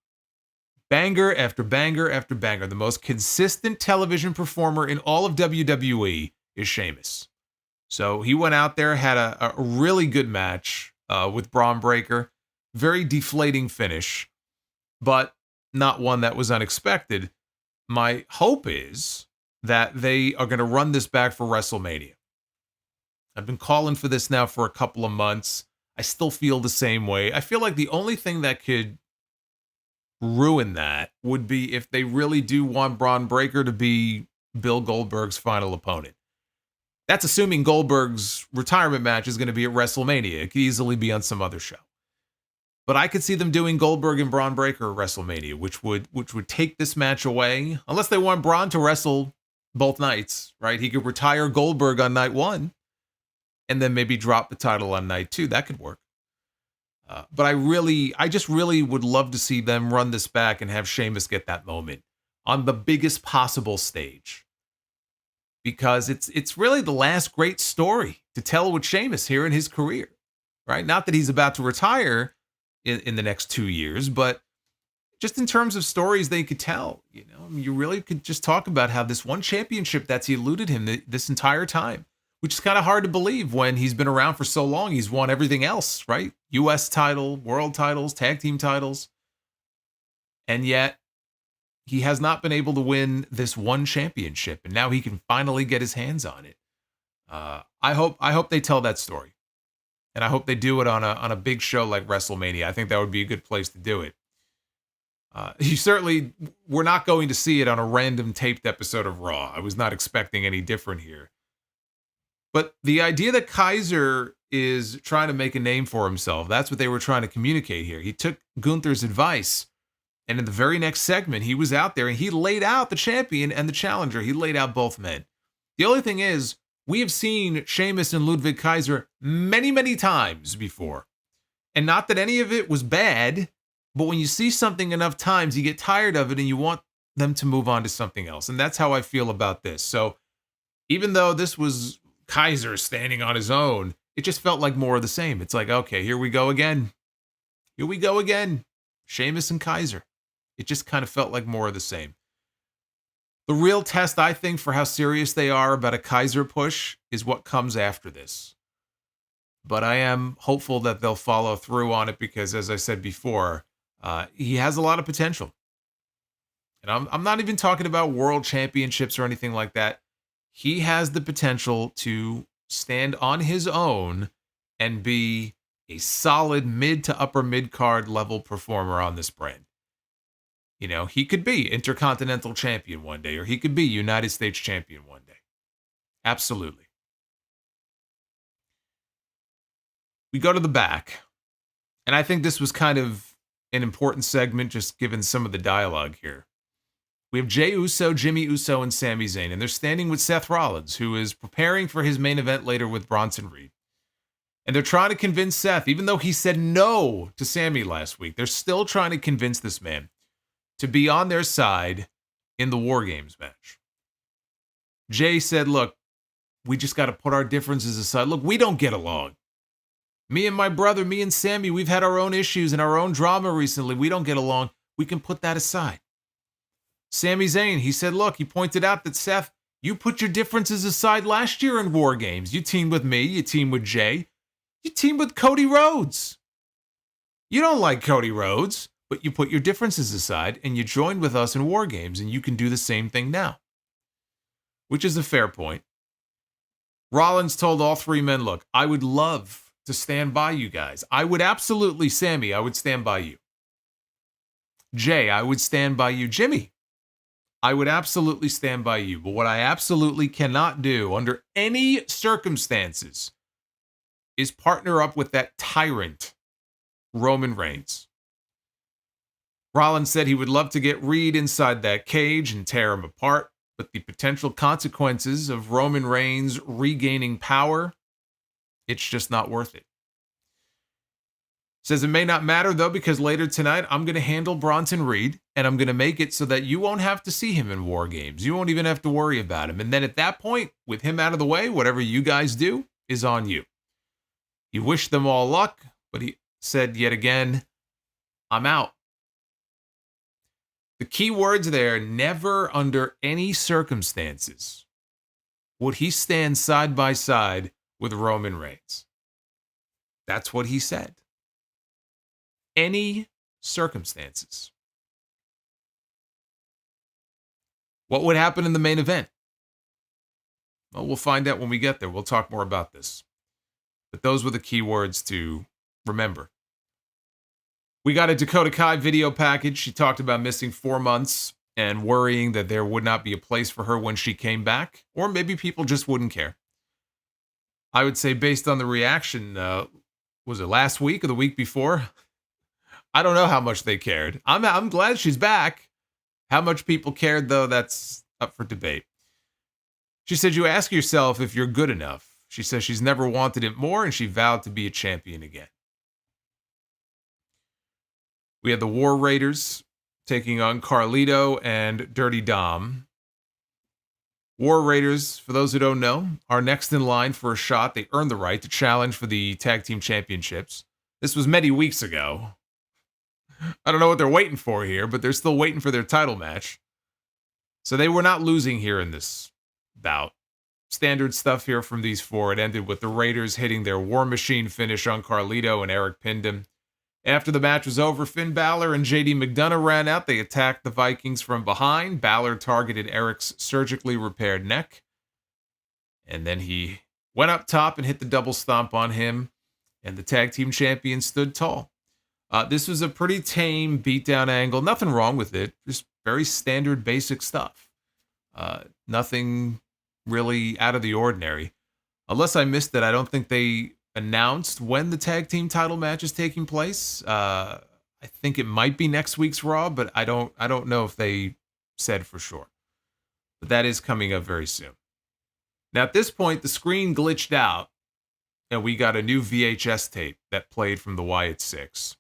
Banger after banger after banger. The most consistent television performer in all of WWE is Sheamus. So he went out there, had a really good match with Bron Breakker. Very deflating finish, but not one that was unexpected. My hope is that they are going to run this back for WrestleMania. I've been calling for this now for a couple of months. I still feel the same way. I feel like the only thing that could ruin that would be if they really do want Bron Breakker to be Bill Goldberg's final opponent. That's assuming Goldberg's retirement match is going to be at WrestleMania. It could easily be on some other show. But I could see them doing Goldberg and Bron Breakker at WrestleMania, which would take this match away. Unless they want Bron to wrestle both nights, right? He could retire Goldberg on night 1 and then maybe drop the title on night 2. That could work. But I just really would love to see them run this back and have Sheamus get that moment on the biggest possible stage. Because it's really the last great story to tell with Sheamus here in his career, right? Not that he's about to retire in the next 2 years, but just in terms of stories they could tell, you know, I mean, you really could just talk about how this one championship that's eluded him this entire time, which is kind of hard to believe when he's been around for so long. He's won everything else, right? U.S. title, world titles, tag team titles. And yet he has not been able to win this one championship, and now he can finally get his hands on it. I hope they tell that story. And I hope they do it on a big show like WrestleMania. I think that would be a good place to do it. We're not going to see it on a random taped episode of Raw. I was not expecting any different here. But the idea that Kaiser is trying to make a name for himself, that's what they were trying to communicate here. He took Gunther's advice, and in the very next segment, he was out there and he laid out the champion and the challenger. He laid out both men. The only thing is, we have seen Sheamus and Ludwig Kaiser many, many times before. And not that any of it was bad, but when you see something enough times, you get tired of it and you want them to move on to something else. And that's how I feel about this. So even though this was Kaiser standing on his own, it just felt like more of the same. It's like, okay, here we go again. Here we go again. Sheamus and Kaiser. It just kind of felt like more of the same. The real test, I think, for how serious they are about a Kaiser push is what comes after this. But I am hopeful that they'll follow through on it because, as I said before, he has a lot of potential. And I'm not even talking about world championships or anything like that. He has the potential to stand on his own and be a solid mid to upper mid-card level performer on this brand. You know, he could be Intercontinental champion one day, or he could be United States champion one day. Absolutely. We go to the back. And I think this was kind of an important segment, just given some of the dialogue here. We have Jey Uso, Jimmy Uso, and Sami Zayn, and they're standing with Seth Rollins, who is preparing for his main event later with Bronson Reed. And they're trying to convince Seth, even though he said no to Sami last week, they're still trying to convince this man to be on their side in the War Games match. Jay said, look, we just got to put our differences aside. Look, we don't get along. Me and my brother, me and Sami, we've had our own issues and our own drama recently. We don't get along. We can put that aside. Sami Zayn, he said, look, he pointed out that Seth, you put your differences aside last year in War Games. You teamed with me. You teamed with Jay. You teamed with Cody Rhodes. You don't like Cody Rhodes, but you put your differences aside and you joined with us in War Games, and you can do the same thing now. Which is a fair point. Rollins told all three men, look, I would love to stand by you guys. I would absolutely, Sami, I would stand by you. Jay, I would stand by you. Jimmy, I would absolutely stand by you. But what I absolutely cannot do under any circumstances is partner up with that tyrant, Roman Reigns. Rollins said he would love to get Reed inside that cage and tear him apart, but the potential consequences of Roman Reigns regaining power, it's just not worth it. Says it may not matter, though, because later tonight, I'm going to handle Bronson Reed, and I'm going to make it so that you won't have to see him in War Games. You won't even have to worry about him. And then at that point, with him out of the way, whatever you guys do is on you. He wished them all luck, but he said yet again, I'm out. The key words there, never under any circumstances would he stand side by side with Roman Reigns. That's what he said. Any circumstances. What would happen in the main event? Well, we'll find out when we get there. We'll talk more about this. But those were the key words to remember. We got a Dakota Kai video package. She talked about missing 4 months and worrying that there would not be a place for her when she came back, or maybe people just wouldn't care. I would say based on the reaction, was it last week or the week before? I don't know how much they cared. I'm glad she's back. How much people cared, though, that's up for debate. She said, you ask yourself if you're good enough. She says she's never wanted it more, and she vowed to be a champion again. We had the War Raiders taking on Carlito and Dirty Dom. War Raiders, for those who don't know, are next in line for a shot. They earned the right to challenge for the Tag Team Championships. This was many weeks ago. I don't know what they're waiting for here, but they're still waiting for their title match. So they were not losing here in this bout. Standard stuff here from these four. It ended with the Raiders hitting their War Machine finish on Carlito, and Eric pinned him. After the match was over, Finn Balor and JD McDonough ran out. They attacked the Vikings from behind. Balor targeted Eric's surgically repaired neck. And then he went up top and hit the double stomp on him. And the tag team champion stood tall. This was a pretty tame beatdown angle. Nothing wrong with it. Just very standard, basic stuff. Nothing really out of the ordinary. Unless I missed it, I don't think they announced when the tag team title match is taking place. I think it might be next week's Raw, but I don't know if they said for sure. But that is coming up very soon. Now, at this point, the screen glitched out, and we got a new VHS tape that played from the Wyatt 6.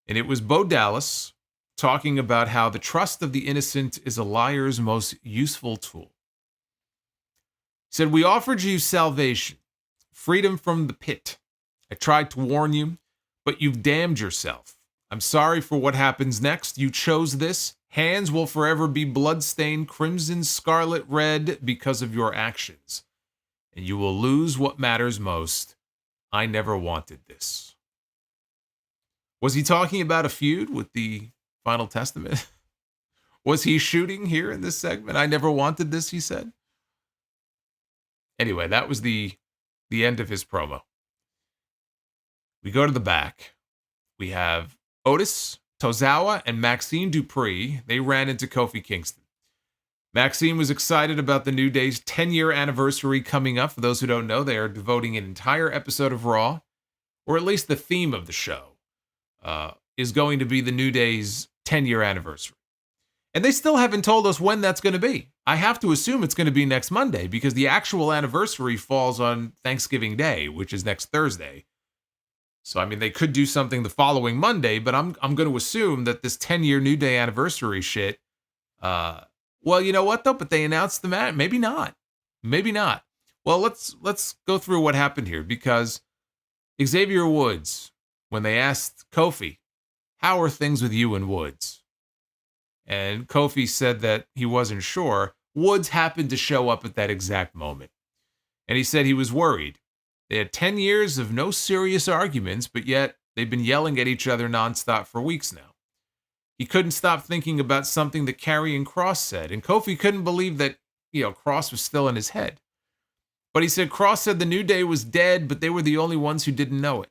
And it was Bo Dallas talking about how the trust of the innocent is a liar's most useful tool. He said, we offered you salvation, freedom from the pit. I tried to warn you, but you've damned yourself. I'm sorry for what happens next. You chose this. Hands will forever be bloodstained, crimson, scarlet red because of your actions. And you will lose what matters most. I never wanted this. Was he talking about a feud with the Final Testament? Was he shooting here in this segment? I never wanted this, he said. Anyway, that was the end of his promo. We go to the back. We have Otis, Tozawa, and Maxine Dupree. They ran into Kofi Kingston. Maxine was excited about the New Day's 10-year anniversary coming up. For those who don't know, they are devoting an entire episode of Raw, or at least the theme of the show, is going to be the New Day's 10-year anniversary. And they still haven't told us when that's going to be. I have to assume it's going to be next Monday because the actual anniversary falls on Thanksgiving Day, which is next Thursday. So, I mean, they could do something the following Monday, but I'm going to assume that this 10-year New Day anniversary shit, well, you know what, though? But they announced the match. Maybe not. Maybe not. Well, let's go through what happened here because Xavier Woods, when they asked Kofi, how are things with you and Woods? And Kofi said that he wasn't sure. Woods happened to show up at that exact moment. And he said he was worried. They had 10 years of no serious arguments, but yet they've been yelling at each other nonstop for weeks now. He couldn't stop thinking about something that Karrion Kross said, and Kofi couldn't believe that, Kross was still in his head. But he said Kross said the New Day was dead, but they were the only ones who didn't know it.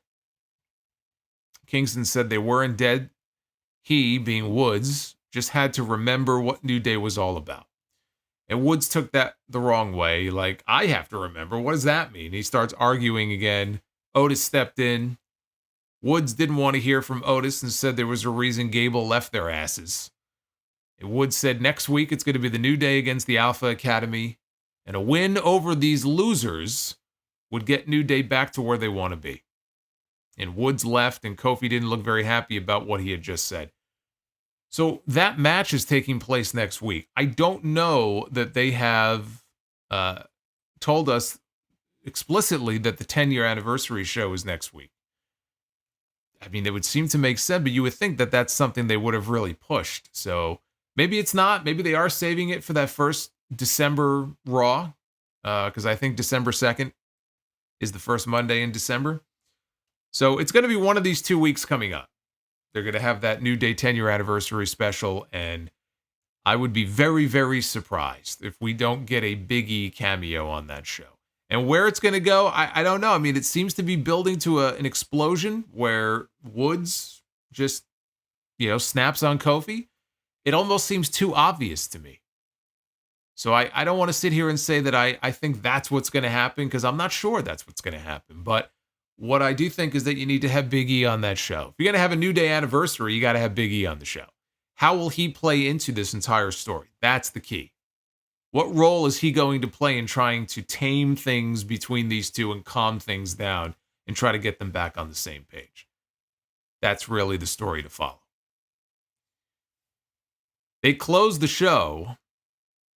Kingston said they weren't dead. He, being Woods, just had to remember what New Day was all about. And Woods took that the wrong way. Like, I have to remember. What does that mean? He starts arguing again. Otis stepped in. Woods didn't want to hear from Otis and said there was a reason Gable left their asses. And Woods said next week it's going to be the New Day against the Alpha Academy. And a win over these losers would get New Day back to where they want to be. And Woods left, and Kofi didn't look very happy about what he had just said. So that match is taking place next week. I don't know that they have told us explicitly that the 10-year anniversary show is next week. I mean, it would seem to make sense, but you would think that that's something they would have really pushed. So maybe it's not. Maybe they are saving it for that first December Raw, because I think December 2nd is the first Monday in December. So it's going to be one of these 2 weeks coming up. They're going to have that New Day 10-year anniversary special, and I would be very, very surprised if we don't get a Big E cameo on that show. And where it's going to go, I don't know. I mean, it seems to be building to an explosion where Woods just, snaps on Kofi. It almost seems too obvious to me. So I don't want to sit here and say that I think that's what's going to happen, because I'm not sure that's what's going to happen. But what I do think is that you need to have Big E on that show. If you're going to have a New Day anniversary, you got to have Big E on the show. How will he play into this entire story? That's the key. What role is he going to play in trying to tame things between these two and calm things down and try to get them back on the same page? That's really the story to follow. They closed the show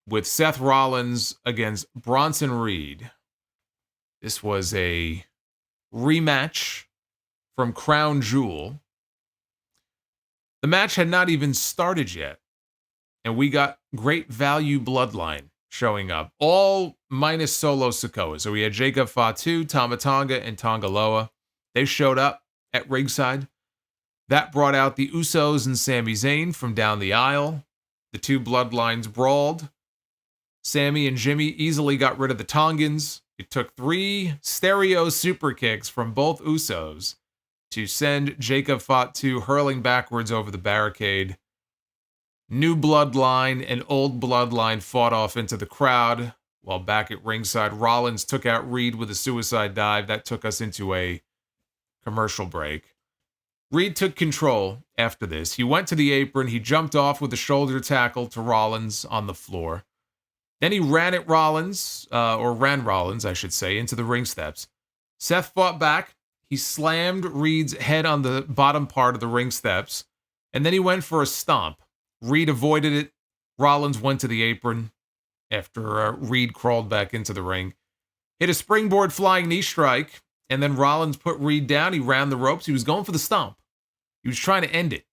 with Seth Rollins against Bronson Reed. This was a rematch from Crown Jewel. The match had not even started yet, and we got Great Value Bloodline showing up, all minus Solo Sikoa. So we had Jacob Fatu, Tama Tonga, and Tongaloa. They showed up at ringside. That brought out the Usos and Sami Zayn from down the aisle. The two bloodlines brawled. Sammy and Jimmy easily got rid of the Tongans. It took 3 stereo super kicks from both Usos to send Jacob Fatu hurling backwards over the barricade. New Bloodline and Old Bloodline fought off into the crowd, while back at ringside, Rollins took out Reed with a suicide dive. That took us into a commercial break. Reed took control after this. He went to the apron. He jumped off with a shoulder tackle to Rollins on the floor. Then he ran Rollins, I should say, into the ring steps. Seth fought back. He slammed Reed's head on the bottom part of the ring steps, and then he went for a stomp. Reed avoided it. Rollins went to the apron after Reed crawled back into the ring. Hit a springboard flying knee strike, and then Rollins put Reed down. He ran the ropes. He was going for the stomp. He was trying to end it.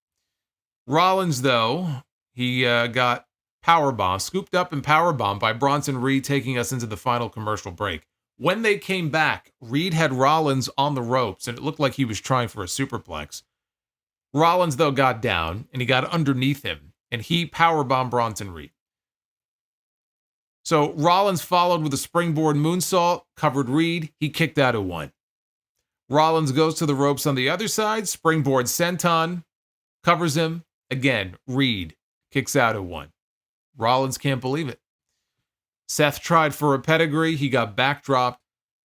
Rollins, though, he got scooped up and powerbombed by Bronson Reed, taking us into the final commercial break. When they came back, Reed had Rollins on the ropes, and it looked like he was trying for a superplex. Rollins, though, got down, and he got underneath him, and he powerbombed Bronson Reed. So Rollins followed with a springboard moonsault, covered Reed. He kicked out at 1. Rollins goes to the ropes on the other side, springboard senton, covers him. Again, Reed kicks out at 1. Rollins can't believe it. Seth tried for a pedigree. He got backdropped.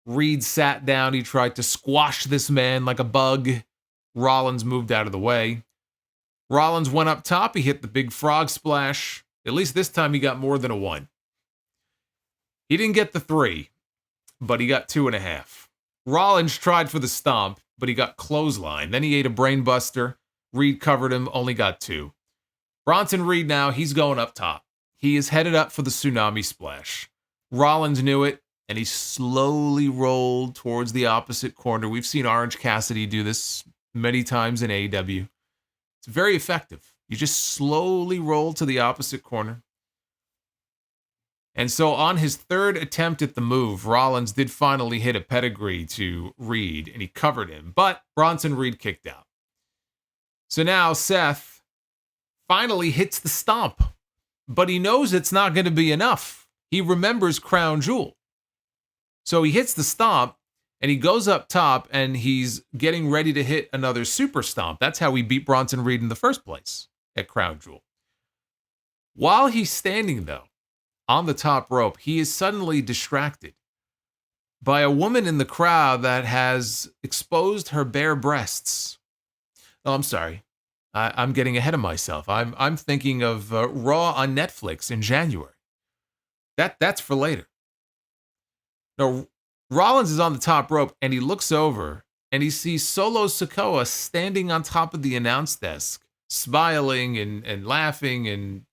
Reed sat down. He tried to squash this man like a bug. Rollins moved out of the way. Rollins went up top. He hit the big frog splash. At least this time he got more than a 1. He didn't get the 3, but he got 2.5. Rollins tried for the stomp, but he got clothesline. Then he ate a brain buster. Reed covered him, only got 2. Bronson Reed now, he's going up top. He is headed up for the tsunami splash. Rollins knew it, and he slowly rolled towards the opposite corner. We've seen Orange Cassidy do this many times in AEW. It's very effective. You just slowly roll to the opposite corner. And so on his 3rd attempt at the move, Rollins did finally hit a pedigree to Reed, and he covered him. But Bronson Reed kicked out. So now Seth finally hits the stomp. But he knows it's not going to be enough. He remembers Crown Jewel. So he hits the stomp, and he goes up top, and he's getting ready to hit another super stomp. That's how he beat Bronson Reed in the first place at Crown Jewel. While he's standing, though, on the top rope, he is suddenly distracted by a woman in the crowd that has exposed her bare breasts. Oh, I'm sorry. I'm getting ahead of myself. I'm thinking of Raw on Netflix in January. That's for later. No, Rollins is on the top rope, and he looks over, and he sees Solo Sikoa standing on top of the announce desk, smiling and laughing and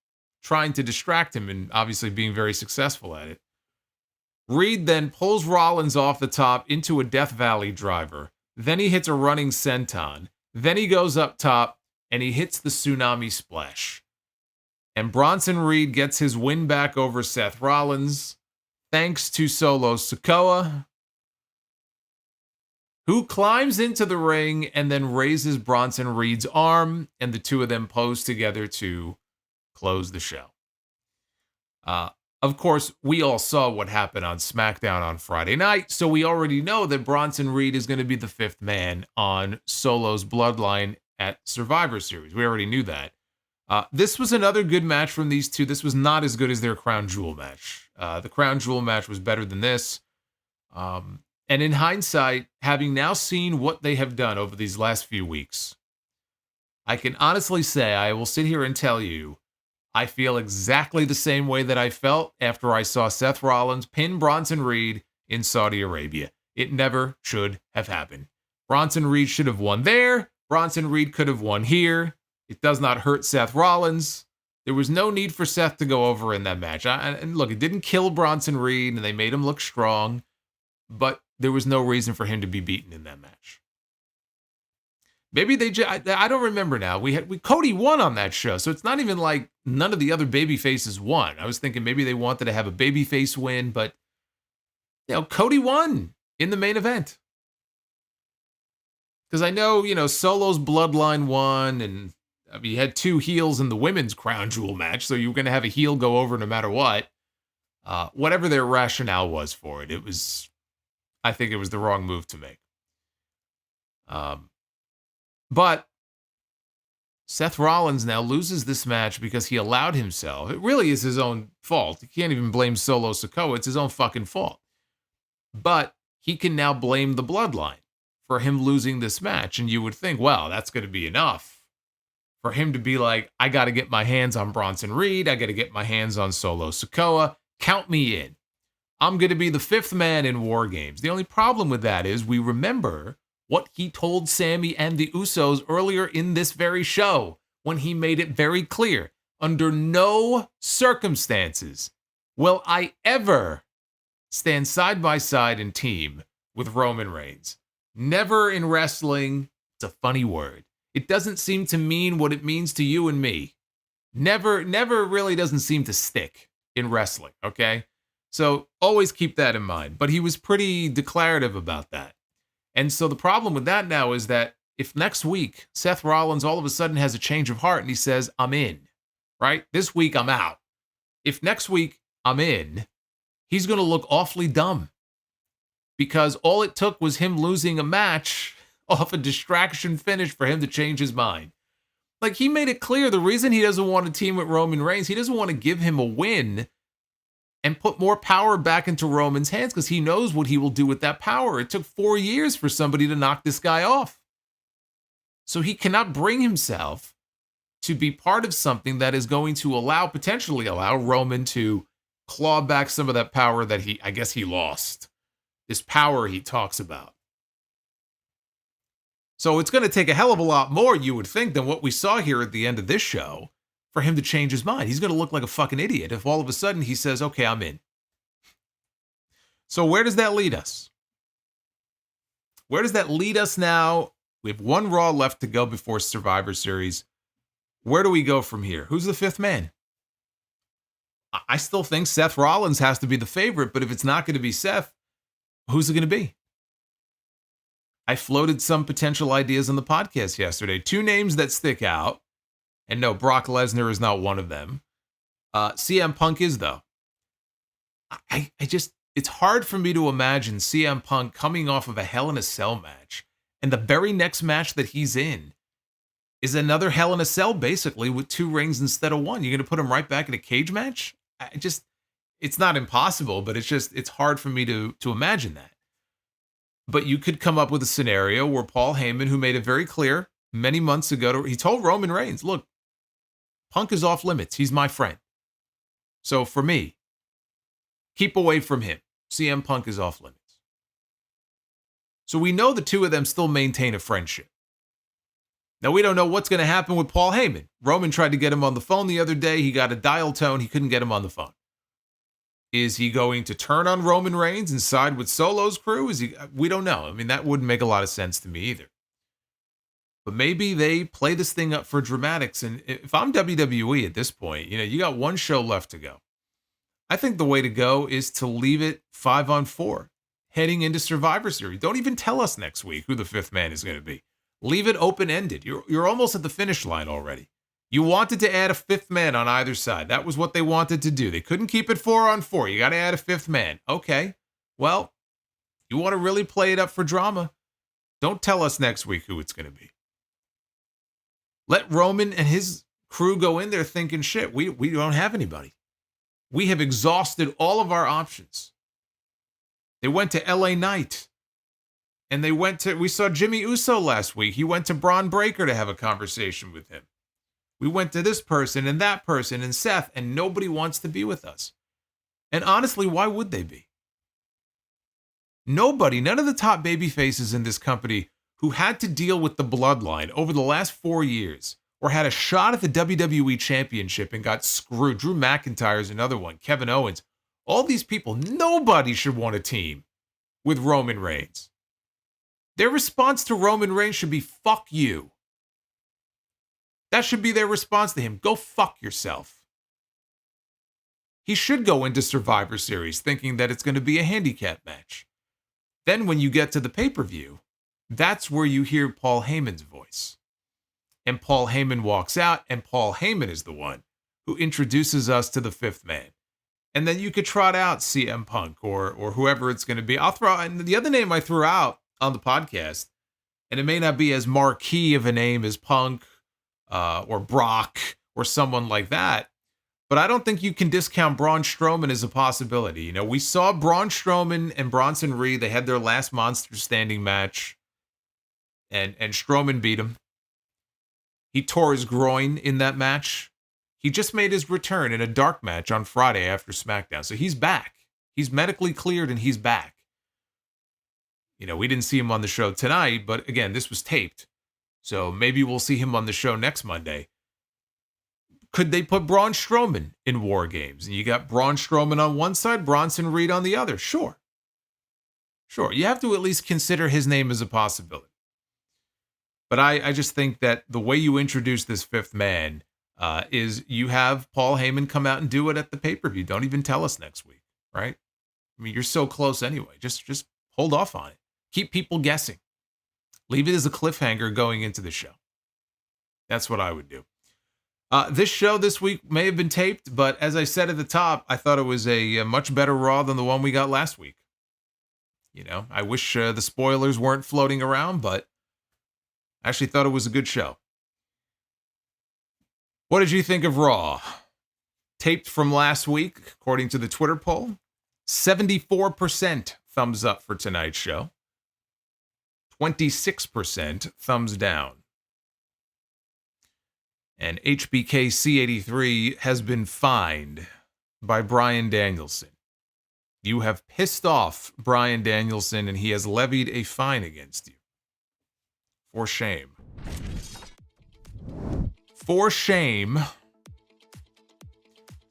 trying to distract him, and obviously being very successful at it. Reed then pulls Rollins off the top into a Death Valley driver. Then he hits a running senton. Then he goes up top, and he hits the tsunami splash. And Bronson Reed gets his win back over Seth Rollins, thanks to Solo Sikoa, who climbs into the ring and then raises Bronson Reed's arm, and the two of them pose together to close the show. Of course, we all saw what happened on SmackDown on Friday night, so we already know that Bronson Reed is going to be the 5th man on Solo's Bloodline at Survivor Series. We already knew that. This was another good match from these two. This was not as good as their Crown Jewel match. The Crown Jewel match was better than this. And in hindsight, having now seen what they have done over these last few weeks, I can honestly say, I will sit here and tell you, I feel exactly the same way that I felt after I saw Seth Rollins pin Bronson Reed in Saudi Arabia. It never should have happened. Bronson Reed should have won there. Bronson Reed could have won here. It does not hurt Seth Rollins. There was no need for Seth to go over in that match. And look, it didn't kill Bronson Reed, and they made him look strong, but there was no reason for him to be beaten in that match. Maybe I don't remember now. Cody won on that show, so it's not even like none of the other baby faces won. I was thinking maybe they wanted to have a babyface win, but Cody won in the main event. Because I know, Solo's Bloodline won, and you had two heels in the women's Crown Jewel match, so you were going to have a heel go over no matter what. Whatever their rationale was for it, I think it was the wrong move to make. But Seth Rollins now loses this match because he allowed himself. It really is his own fault. You can't even blame Solo Sikoa. It's his own fucking fault. But he can now blame the Bloodline for him losing this match. And you would think, well, that's going to be enough for him to be like, I got to get my hands on Bronson Reed. I got to get my hands on Solo Sikoa. Count me in. I'm going to be the fifth man in War Games. The only problem with that is we remember what he told Sammy and the Usos earlier in this very show when he made it very clear, under no circumstances will I ever stand side by side and team with Roman Reigns. Never in wrestling. It's a funny word. It doesn't seem to mean what it means to you and me. Never really doesn't seem to stick in wrestling, okay? So always keep that in mind. But he was pretty declarative about that. And so the problem with that now is that if next week Seth Rollins all of a sudden has a change of heart and he says, I'm in, right? This week I'm out. If next week I'm in, he's going to look awfully dumb because all it took was him losing a match off a distraction finish for him to change his mind. Like, he made it clear the reason he doesn't want to team with Roman Reigns, he doesn't want to give him a win and put more power back into Roman's hands because he knows what he will do with that power. It took 4 years for somebody to knock this guy off. So he cannot bring himself to be part of something that is going to potentially allow Roman to claw back some of that power that I guess he lost. This power he talks about. So it's going to take a hell of a lot more, you would think, than what we saw here at the end of this show for him to change his mind. He's going to look like a fucking idiot if all of a sudden he says, okay, I'm in. So where does that lead us? Where does that lead us now? We have one Raw left to go before Survivor Series. Where do we go from here? Who's the fifth man? I still think Seth Rollins has to be the favorite, but if it's not going to be Seth, who's it going to be? I floated some potential ideas on the podcast yesterday. Two names that stick out. And no, Brock Lesnar is not one of them. CM Punk is, though. It's hard for me to imagine CM Punk coming off of a Hell in a Cell match, and the very next match that he's in is another Hell in a Cell, basically, with 2 rings instead of 1. You're going to put him right back in a cage match? It's not impossible, but it's hard for me to imagine that. But you could come up with a scenario where Paul Heyman, who made it very clear many months ago, he told Roman Reigns, look, Punk is off limits. He's my friend. So for me, keep away from him. CM Punk is off limits. So we know the two of them still maintain a friendship. Now, we don't know what's going to happen with Paul Heyman. Roman tried to get him on the phone the other day. He got a dial tone. He couldn't get him on the phone. Is he going to turn on Roman Reigns and side with Solo's crew? We don't know. I mean, that wouldn't make a lot of sense to me either. But maybe they play this thing up for dramatics. And if I'm WWE at this point, you got one show left to go. I think the way to go is to leave it 5-on-4 heading into Survivor Series. Don't even tell us next week who the fifth man is going to be. Leave it open-ended. You're almost at the finish line already. You wanted to add a fifth man on either side. That was what they wanted to do. They couldn't keep it 4-on-4. You got to add a fifth man. Okay. Well, you want to really play it up for drama. Don't tell us next week who it's going to be. Let Roman and his crew go in there thinking, shit, we don't have anybody. We have exhausted all of our options. They went to LA Knight. And we saw Jimmy Uso last week. He went to Bron Breakker to have a conversation with him. We went to this person and that person and Seth, and nobody wants to be with us. And honestly, why would they be? Nobody, none of the top baby faces in this company who had to deal with the Bloodline over the last 4 years or had a shot at the WWE Championship and got screwed. Drew McIntyre's another one. Kevin Owens. All these people, nobody should want a team with Roman Reigns. Their response to Roman Reigns should be, fuck you. That should be their response to him. Go fuck yourself. He should go into Survivor Series thinking that it's going to be a handicap match. Then when you get to the pay-per-view, that's where you hear Paul Heyman's voice. And Paul Heyman walks out, and Paul Heyman is the one who introduces us to the fifth man. And then you could trot out CM Punk or whoever it's going to be. And the other name I threw out on the podcast, and it may not be as marquee of a name as Punk or Brock or someone like that, but I don't think you can discount Braun Strowman as a possibility. You know, we saw Braun Strowman and Bronson Reed. They had their last monster standing match, and Strowman beat him. He tore his groin in that match. He just made his return in a dark match on Friday after SmackDown, so he's back. He's medically cleared, and he's back. You know, we didn't see him on the show tonight, but again, this was taped. So maybe we'll see him on the show next Monday. Could they put Braun Strowman in War Games? And you got Braun Strowman on one side, Bronson Reed on the other. Sure. You have to at least consider his name as a possibility. But I just think that the way you introduce this fifth man is you have Paul Heyman come out and do it at the pay-per-view. Don't even tell us next week, right? I mean, you're so close anyway. Just hold off on it. Keep people guessing. Leave it as a cliffhanger going into the show. That's what I would do. This show this week may have been taped, but as I said at the top, I thought it was a much better Raw than the one we got last week. You know, I wish the spoilers weren't floating around, but I actually thought it was a good show. What did you think of Raw? Taped from last week, according to the Twitter poll, 74% thumbs up for tonight's show. 26% thumbs down. And HBK C83 has been fined by Bryan Danielson. You have pissed off Bryan Danielson, and he has levied a fine against you. For shame. For shame.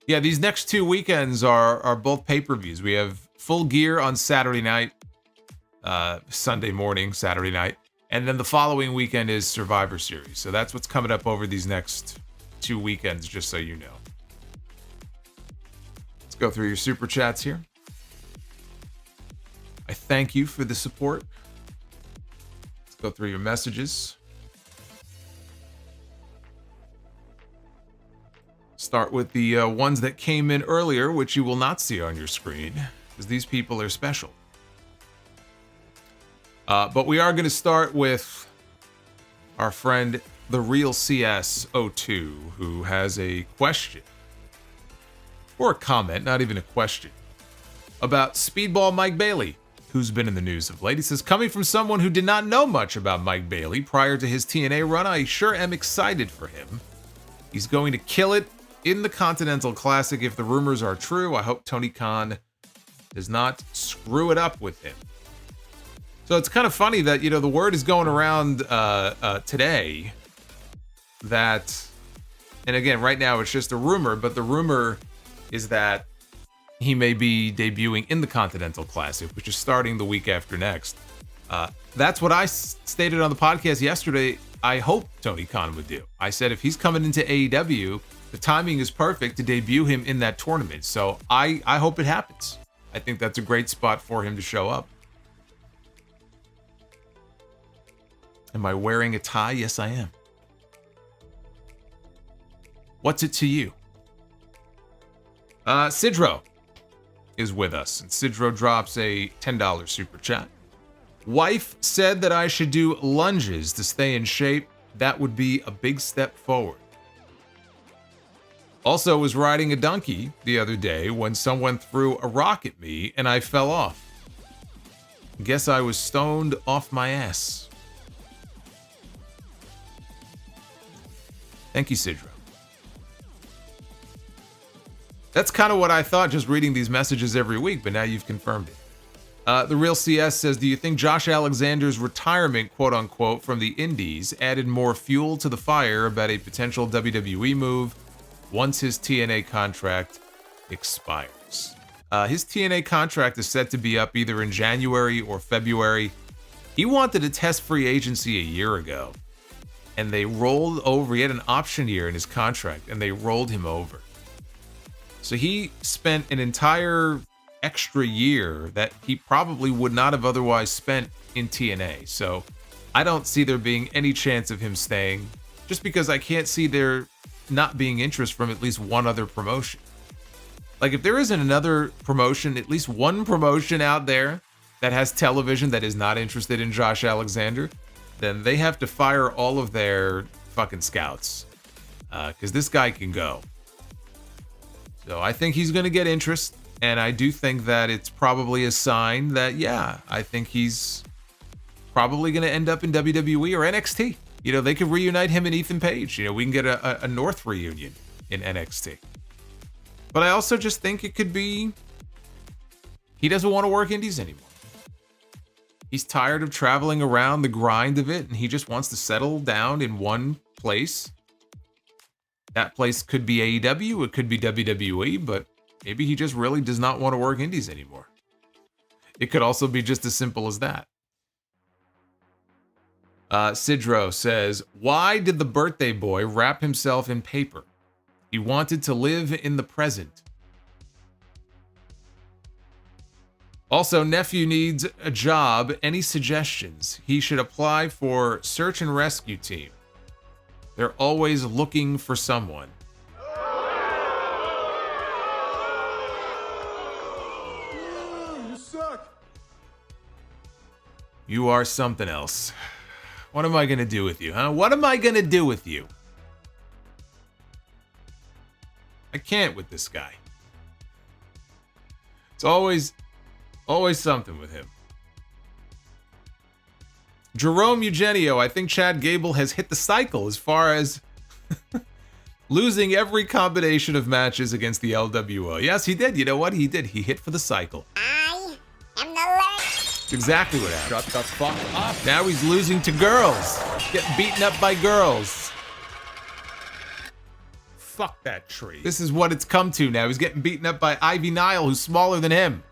Yeah, these next 2 weekends are both pay-per-views. We have Full Gear on Saturday night, Sunday morning, Saturday night, and then the following weekend is Survivor Series. So that's what's coming up over these next 2 weekends, just so you know. Let's go through your super chats here. I thank you for the support. Let's go through your messages. Start with the ones that came in earlier, which you will not see on your screen, because these people are special. But we are going to start with our friend, the Real CS02, who has a question, or a comment, not even a question, about Speedball Mike Bailey, who's been in the news of late. He says, coming from someone who did not know much about Mike Bailey prior to his TNA run, I sure am excited for him. He's going to kill it in the Continental Classic if the rumors are true. I hope Tony Khan does not screw it up with him. So it's kind of funny that, you know, the word is going around today that, and again, right now it's just a rumor, but the rumor is that he may be debuting in the Continental Classic, which is starting the week after next. That's what I stated on the podcast yesterday. I hope Tony Khan would do. I said if he's coming into AEW, the timing is perfect to debut him in that tournament. So I hope it happens. I think that's a great spot for him to show up. Am I wearing a tie? Yes, I am. What's it to you? Sidro is with us, and Sidro drops a $10 super chat. Wife said that I should do lunges to stay in shape. That would be a big step forward. Also was riding a donkey the other day when someone threw a rock at me and I fell off. Guess I was stoned off my ass. Thank you, Sidro. That's kind of what I thought just reading these messages every week, but now you've confirmed it. The Real CS says, do you think Josh Alexander's retirement, quote unquote, from the Indies added more fuel to the fire about a potential WWE move once his TNA contract expires? His TNA contract is set to be up either in January or February. He wanted to test free agency a year ago, and they rolled over. He had an option year in his contract, and they rolled him over. So he spent an entire extra year that he probably would not have otherwise spent in TNA. So I don't see there being any chance of him staying, just because I can't see there not being interest from at least one other promotion. Like, if there isn't another promotion, at least one promotion out there that has television that is not interested in Josh Alexander, then they have to fire all of their fucking scouts. Because this guy can go. So I think he's going to get interest. And I do think that it's probably a sign that, yeah, I think he's probably going to end up in WWE or NXT. You know, they could reunite him and Ethan Page. You know, we can get a North reunion in NXT. But I also just think it could be he doesn't want to work indies anymore. He's tired of traveling around the grind of it, and he just wants to settle down in one place. That place could be AEW, it could be WWE, but maybe he just really does not want to work indies anymore. It could also be just as simple as that. Sidro says, why did the birthday boy wrap himself in paper? He wanted to live in the present. Also, nephew needs a job. Any suggestions? He should apply for search and rescue team. They're always looking for someone. You suck. You are something else. What am I gonna do with you, huh? What am I gonna do with you? I can't with this guy. It's always something with him. Jerome Eugenio, I think Chad Gable has hit the cycle as far as losing every combination of matches against the LWO. Yes, he did. You know what? He did. He hit for the cycle. I am the last. That's exactly what happened. Shut the fuck up. Now he's losing to girls. Getting beaten up by girls. Fuck that tree. This is what it's come to now. He's getting beaten up by Ivy Nile, who's smaller than him.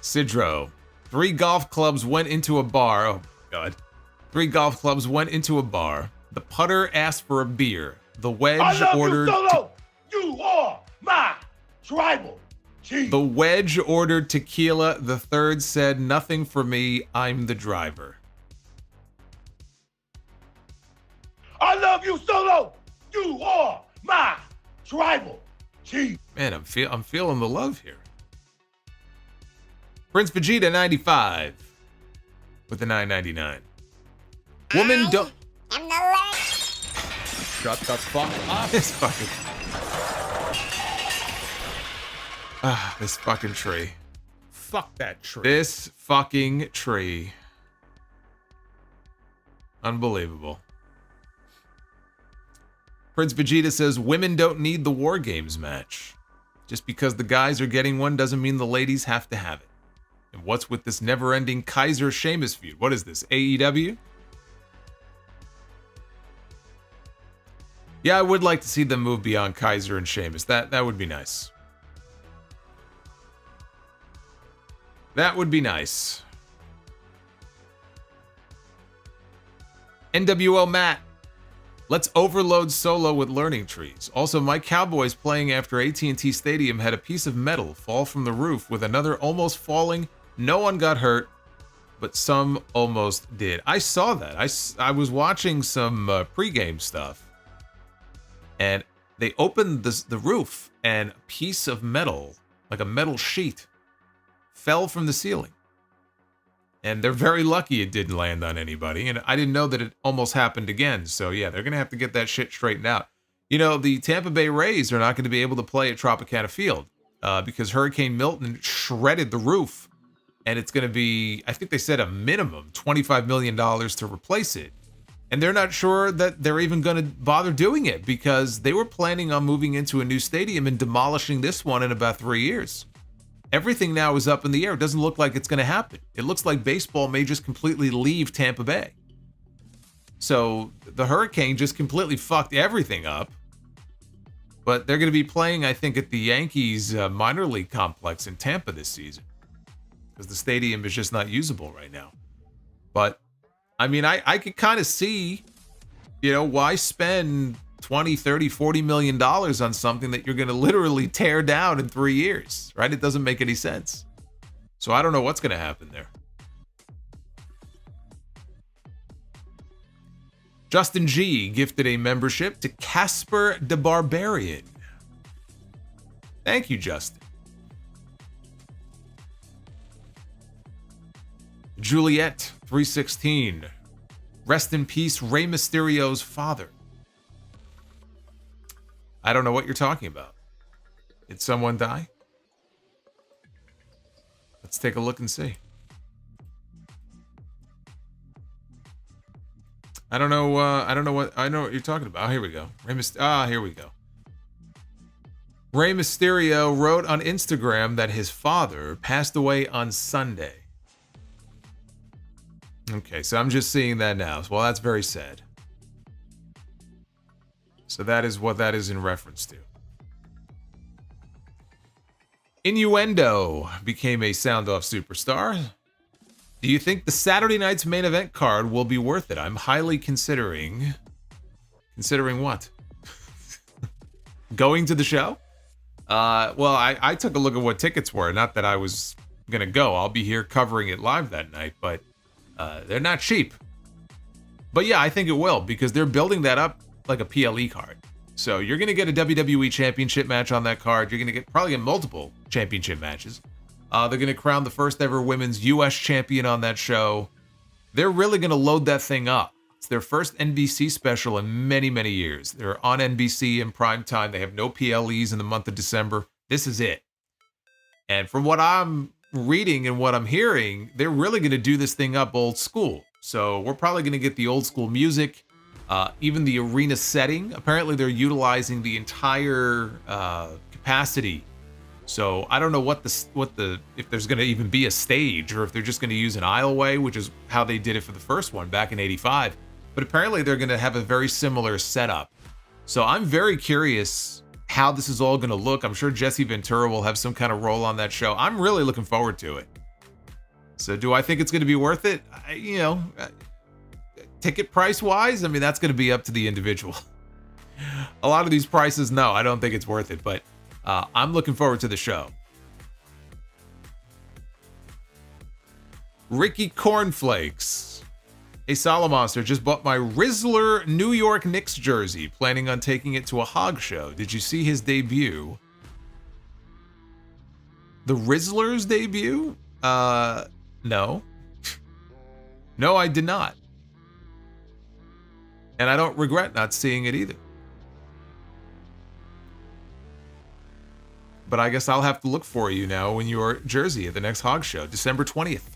Sidro. 3 golf clubs went into a bar. Oh, God. 3 golf clubs went into a bar. The putter asked for a beer. The wedge ordered... You are my tribal chief. The wedge ordered tequila. The third said, nothing for me. I'm the driver. I love you, Solo. You are my tribal chief. Man, I'm feeling the love here. Prince Vegeta 95 with the 9.99. Woman don't. I'm the last. Shut the fuck up. This fucking. This fucking tree. Fuck that tree. This fucking tree. Unbelievable. Prince Vegeta says women don't need the War Games match. Just because the guys are getting one doesn't mean the ladies have to have it. And what's with this never-ending Kaiser Sheamus feud? What is this, AEW? Yeah, I would like to see them move beyond Kaiser and Sheamus. That would be nice. That would be nice. NWO Matt. Let's overload Solo with learning trees. Also, my Cowboys playing after AT&T Stadium had a piece of metal fall from the roof with another almost falling. No one got hurt, but some almost did. I saw that. I was watching some pregame stuff, and they opened the roof, and a piece of metal, like a metal sheet, fell from the ceiling. And they're very lucky it didn't land on anybody. And I didn't know that it almost happened again. So yeah, they're going to have to get that shit straightened out. You know, the Tampa Bay Rays are not going to be able to play at Tropicana Field because Hurricane Milton shredded the roof. And it's going to be, I think they said a minimum $25 million to replace it. And they're not sure that they're even going to bother doing it because they were planning on moving into a new stadium and demolishing this one in about 3 years. Everything now is up in the air. It doesn't look like it's going to happen. It looks like baseball may just completely leave Tampa Bay. So the Hurricane just completely fucked everything up. But they're going to be playing, I think, at the Yankees minor league complex in Tampa this season. Because the stadium is just not usable right now. But, I mean, I could kind of see, you know, why spend 20, 30, 40 million dollars on something that you're going to literally tear down in 3 years, right? It doesn't make any sense. So I don't know what's going to happen there. Justin G gifted a membership to Casper the Barbarian. Thank you, Justin. Juliet 316. Rest in peace, Rey Mysterio's father. I don't know what you're talking about. Did someone die? Let's take a look and see. I don't know what you're talking about. Oh, here we go. Here we go. Rey Mysterio wrote on Instagram that his father passed away on Sunday. Okay, so I'm just seeing that now. Well, that's very sad. So that is what that is in reference to. Innuendo became a sound-off superstar. Do you think the Saturday night's main event card will be worth it? I'm highly considering... Considering what? Going to the show? Well, I took a look at what tickets were. Not that I was going to go. I'll be here covering it live that night, but they're not cheap. But yeah, I think it will because they're building that up like a PLE card. So you're going to get a WWE Championship match on that card. You're going to probably get multiple championship matches. They're going to crown the first ever women's U.S. champion on that show. They're really going to load that thing up. It's their first NBC special in many, many years. They're on NBC in prime time. They have no PLEs in the month of December. This is it. And from what I'm reading and what I'm hearing, they're really going to do this thing up old school. So we're probably going to get the old school music, even the arena setting. Apparently they're utilizing the entire capacity. So I don't know if there's going to even be a stage or if they're just going to use an aisleway, which is how they did it for the first one back in '85. But apparently they're going to have a very similar setup. So I'm very curious how this is all going to look. I'm sure Jesse Ventura will have some kind of role on that show. I'm really looking forward to it. So do I think it's going to be worth it? Ticket price wise, I mean, that's going to be up to the individual. A lot of these prices, no, I don't think it's worth it, but I'm looking forward to the show. Ricky Cornflakes. Hey, Solomonster, just bought my Rizzler New York Knicks jersey, planning on taking it to a hog show. Did you see his debut? The Rizzler's debut? No. No, I did not. And I don't regret not seeing it either. But I guess I'll have to look for you now in your jersey at the next hog show, December 20th.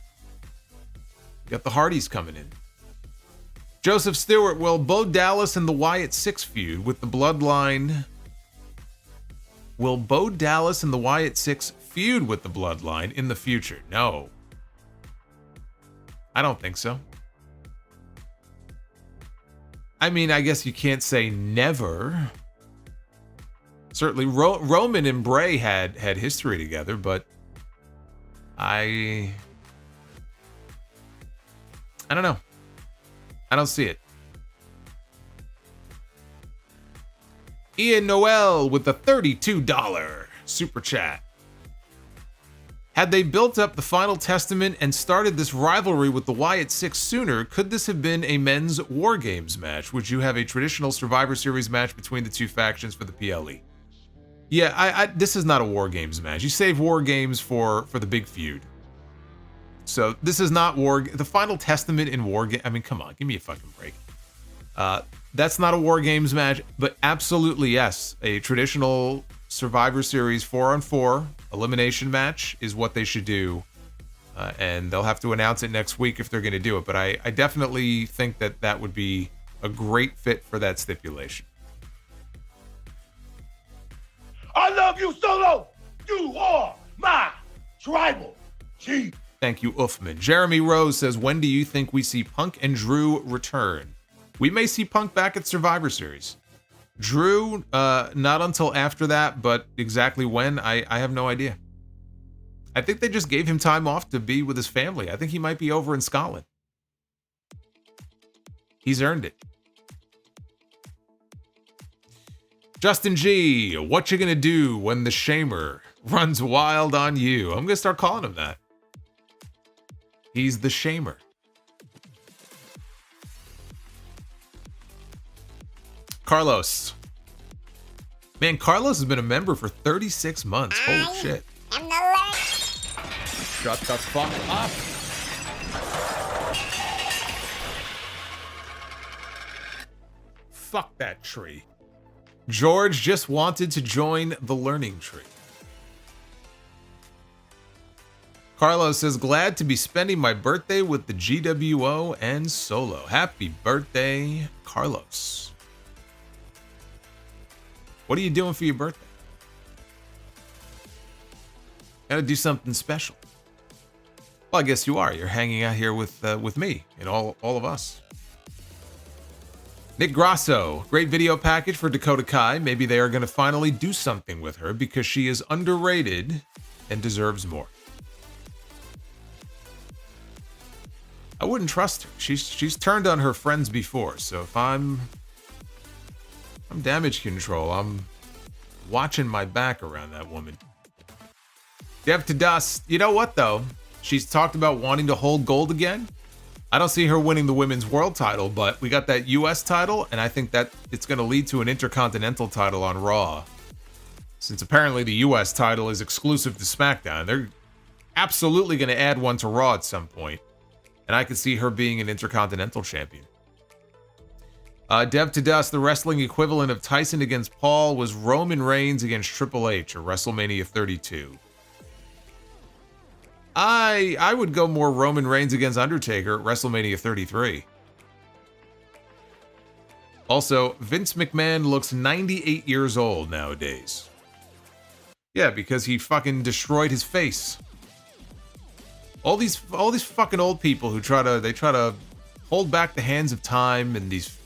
You got the Hardys coming in. Joseph Stewart, will Bo Dallas and the Wyatt Six feud with the Bloodline? Will Bo Dallas and the Wyatt Six feud with the Bloodline in the future? No. I don't think so. I mean, I guess you can't say never. Certainly, Roman and Bray had history together, but I don't know. I don't see it. Ian Noel with the $32 super chat. Had they built up the Final Testament and started this rivalry with the Wyatt Six sooner, could this have been a men's War Games match? Would you have a traditional Survivor Series match between the two factions for the PLE? Yeah, this is not a War Games match. You save War Games for the big feud. So this is not the Final Testament in War Games. I mean, come on, give me a fucking break. That's not a War Games match, but absolutely yes. A traditional Survivor Series 4-on-4 elimination match is what they should do. And they'll have to announce it next week if they're going to do it. But I definitely think that that would be a great fit for that stipulation. I love you, Solo. You are my tribal chief. Thank you, Uffman. Jeremy Rose says, when do you think we see Punk and Drew return? We may see Punk back at Survivor Series. Drew, not until after that, but exactly when, I have no idea. I think they just gave him time off to be with his family. I think he might be over in Scotland. He's earned it. Justin G, what you gonna do when the Shamer runs wild on you? I'm gonna start calling him that. He's the Shamer. Carlos. Man, Carlos has been a member for 36 months. Holy shit. I'm the Lurk. Shut the fuck up. Fuck that tree. George just wanted to join the learning tree. Carlos says, glad to be spending my birthday with the GWO and Solo. Happy birthday, Carlos. What are you doing for your birthday? Gotta do something special. Well, I guess you are. You're hanging out here with me and all of us. Nick Grasso, great video package for Dakota Kai. Maybe they are going to finally do something with her because she is underrated and deserves more. I wouldn't trust her. She's turned on her friends before, so if I'm damage control, I'm watching my back around that woman. Dev to Dust. You know what, though? She's talked about wanting to hold gold again. I don't see her winning the women's world title, but we got that US title, and I think that it's going to lead to an Intercontinental title on Raw. Since apparently the US title is exclusive to SmackDown, they're absolutely going to add one to Raw at some point. And I could see her being an Intercontinental champion. Dev to Dust, the wrestling equivalent of Tyson against Paul was Roman Reigns against Triple H at WrestleMania 32. I would go more Roman Reigns against Undertaker at WrestleMania 33. Also, Vince McMahon looks 98 years old nowadays. Yeah, because he fucking destroyed his face. All these fucking old people who try to hold back the hands of time and these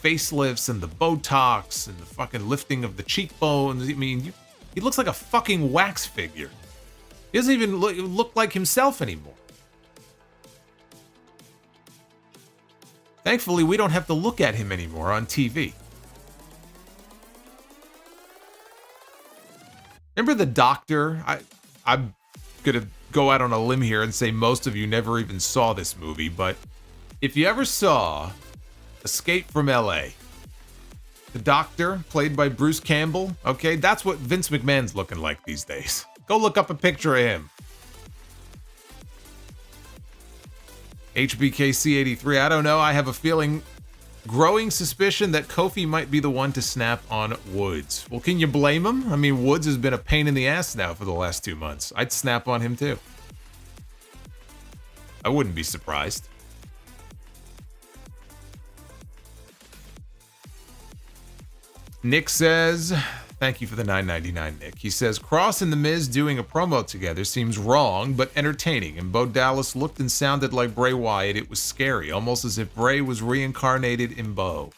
facelifts and the Botox and the fucking lifting of the cheekbones. I mean, he looks like a fucking wax figure. He doesn't even look like himself anymore. Thankfully, we don't have to look at him anymore on TV. Remember The Doctor? I'm gonna go out on a limb here and say most of you never even saw this movie, but if you ever saw Escape from LA, the Doctor, played by Bruce Campbell, okay, that's what Vince McMahon's looking like these days. Go look up a picture of him. HBKC83, I don't know. I have a growing suspicion that Kofi might be the one to snap on Woods. Well, can you blame him? I mean, Woods has been a pain in the ass now for the last 2 months. I'd snap on him too. I wouldn't be surprised. Nick says, thank you for the $9.99, Nick. He says, Cross and The Miz doing a promo together seems wrong, but entertaining. And Bo Dallas looked and sounded like Bray Wyatt. It was scary, almost as if Bray was reincarnated in Bo.